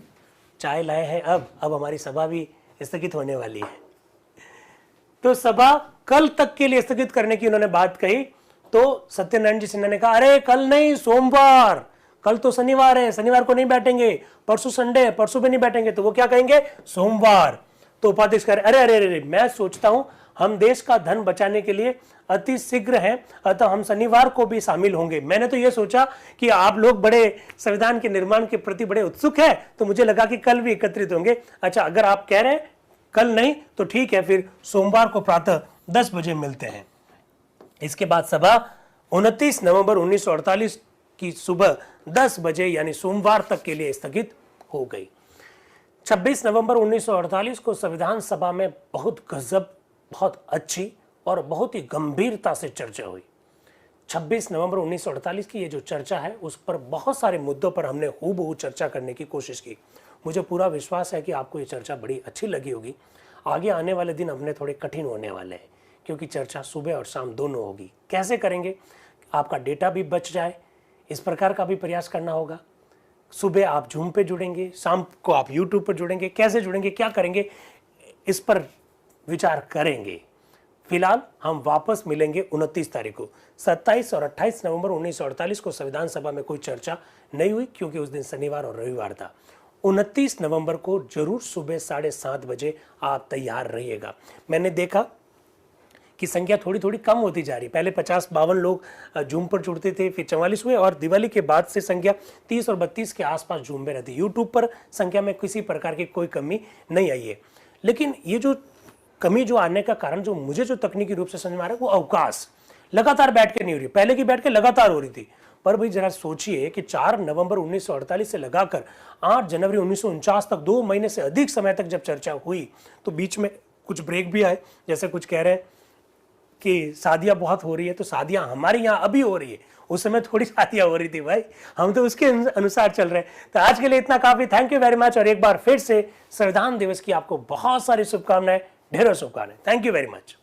चाय लाए हैं अब हमारी सभा भी स्थगित होने वाली है, तो सभा कल तक के लिए स्थगित करने की उन्होंने बात कही। तो सत्यनारायण जी सिन्हा ने कहा अरे कल नहीं, सोमवार, कल तो शनिवार है, शनिवार को नहीं बैठेंगे, परसों संडे है, परसों भी नहीं बैठेंगे, तो वो क्या कहेंगे, सोमवार। तो उपाध्यक्ष कह रहे अरे मैं सोचता हूं हम देश का धन बचाने के लिए अति शीघ्र हैं, अतः हम शनिवार को भी शामिल होंगे। मैंने तो ये सोचा कि आप लोग बड़े संविधान के निर्माण के प्रति बड़े उत्सुक हैं, तो मुझे लगा कि कल भी एकत्रित होंगे। अच्छा, अगर आप कह रहे हैं कल नहीं तो ठीक है, फिर सोमवार को प्रातः 10 बजे मिलते हैं। इसके बाद सभा 29 नवंबर 1948 की सुबह 10 बजे यानी सोमवार तक के लिए स्थगित हो गई। 26 नवंबर 1948 को संविधान सभा में बहुत गजब, बहुत अच्छी और बहुत ही गंभीरता से चर्चा हुई। 26 नवंबर 1948 की ये जो चर्चा है उस पर बहुत सारे मुद्दों पर हमने हूबहू चर्चा करने की कोशिश की। मुझे पूरा विश्वास है कि आपको ये चर्चा बड़ी अच्छी लगी होगी। आगे आने वाले दिन अपने थोड़े कठिन होने वाले हैं क्योंकि चर्चा सुबह और शाम दोनों होगी। कैसे करेंगे, आपका डेटा भी बच जाए, इस प्रकार का भी प्रयास करना होगा। सुबह आप जूम पे जुड़ेंगे, शाम को आप यूट्यूब पर जुड़ेंगे, कैसे जुड़ेंगे, क्या करेंगे, इस पर विचार करेंगे। फिलहाल हम वापस मिलेंगे 29 तारीख को। 27 और 28 नवंबर 1948 को संविधान सभा में कोई चर्चा नहीं हुई क्योंकि उस दिन शनिवार और रविवार था। 29 नवंबर को जरूर सुबह 7:30 बजे आप तैयार रहिएगा। मैंने देखा कि संख्या थोड़ी थोड़ी कम होती जा रही। पहले 50-52 लोग जूम पर जुड़ते थे, फिर 44 हुए और दिवाली के बाद से संख्या 30 और 32 के आसपास जूम में रहती। यूट्यूब पर संख्या में किसी प्रकार की कोई कमी नहीं आई है। लेकिन ये जो कमी जो आने का कारण जो मुझे जो तकनीकी रूप से समझ में आ रहा है वो अवकाश, लगातार बैठ के नहीं हो रही, पहले की बैठ के लगातार हो रही थी। पर भाई जरा सोचिए कि 4 नवंबर 1948 से लगाकर 8 जनवरी 1949 तक 2 महीने से अधिक समय तक जब चर्चा हुई तो बीच में कुछ ब्रेक भी आए। जैसे कुछ कह रहे हैं कि शादियां बहुत हो रही है, तो शादियां हमारे यहाँ अभी हो रही है, उस समय थोड़ी शादियां हो रही थी भाई, हम तो उसके अनुसार चल रहे हैं। तो आज के लिए इतना काफी, थैंक यू वेरी मच। और एक बार फिर से संविधान दिवस की आपको बहुत सारी शुभकामनाएं। ढेरों शुभकामनाएं। Thank you very much.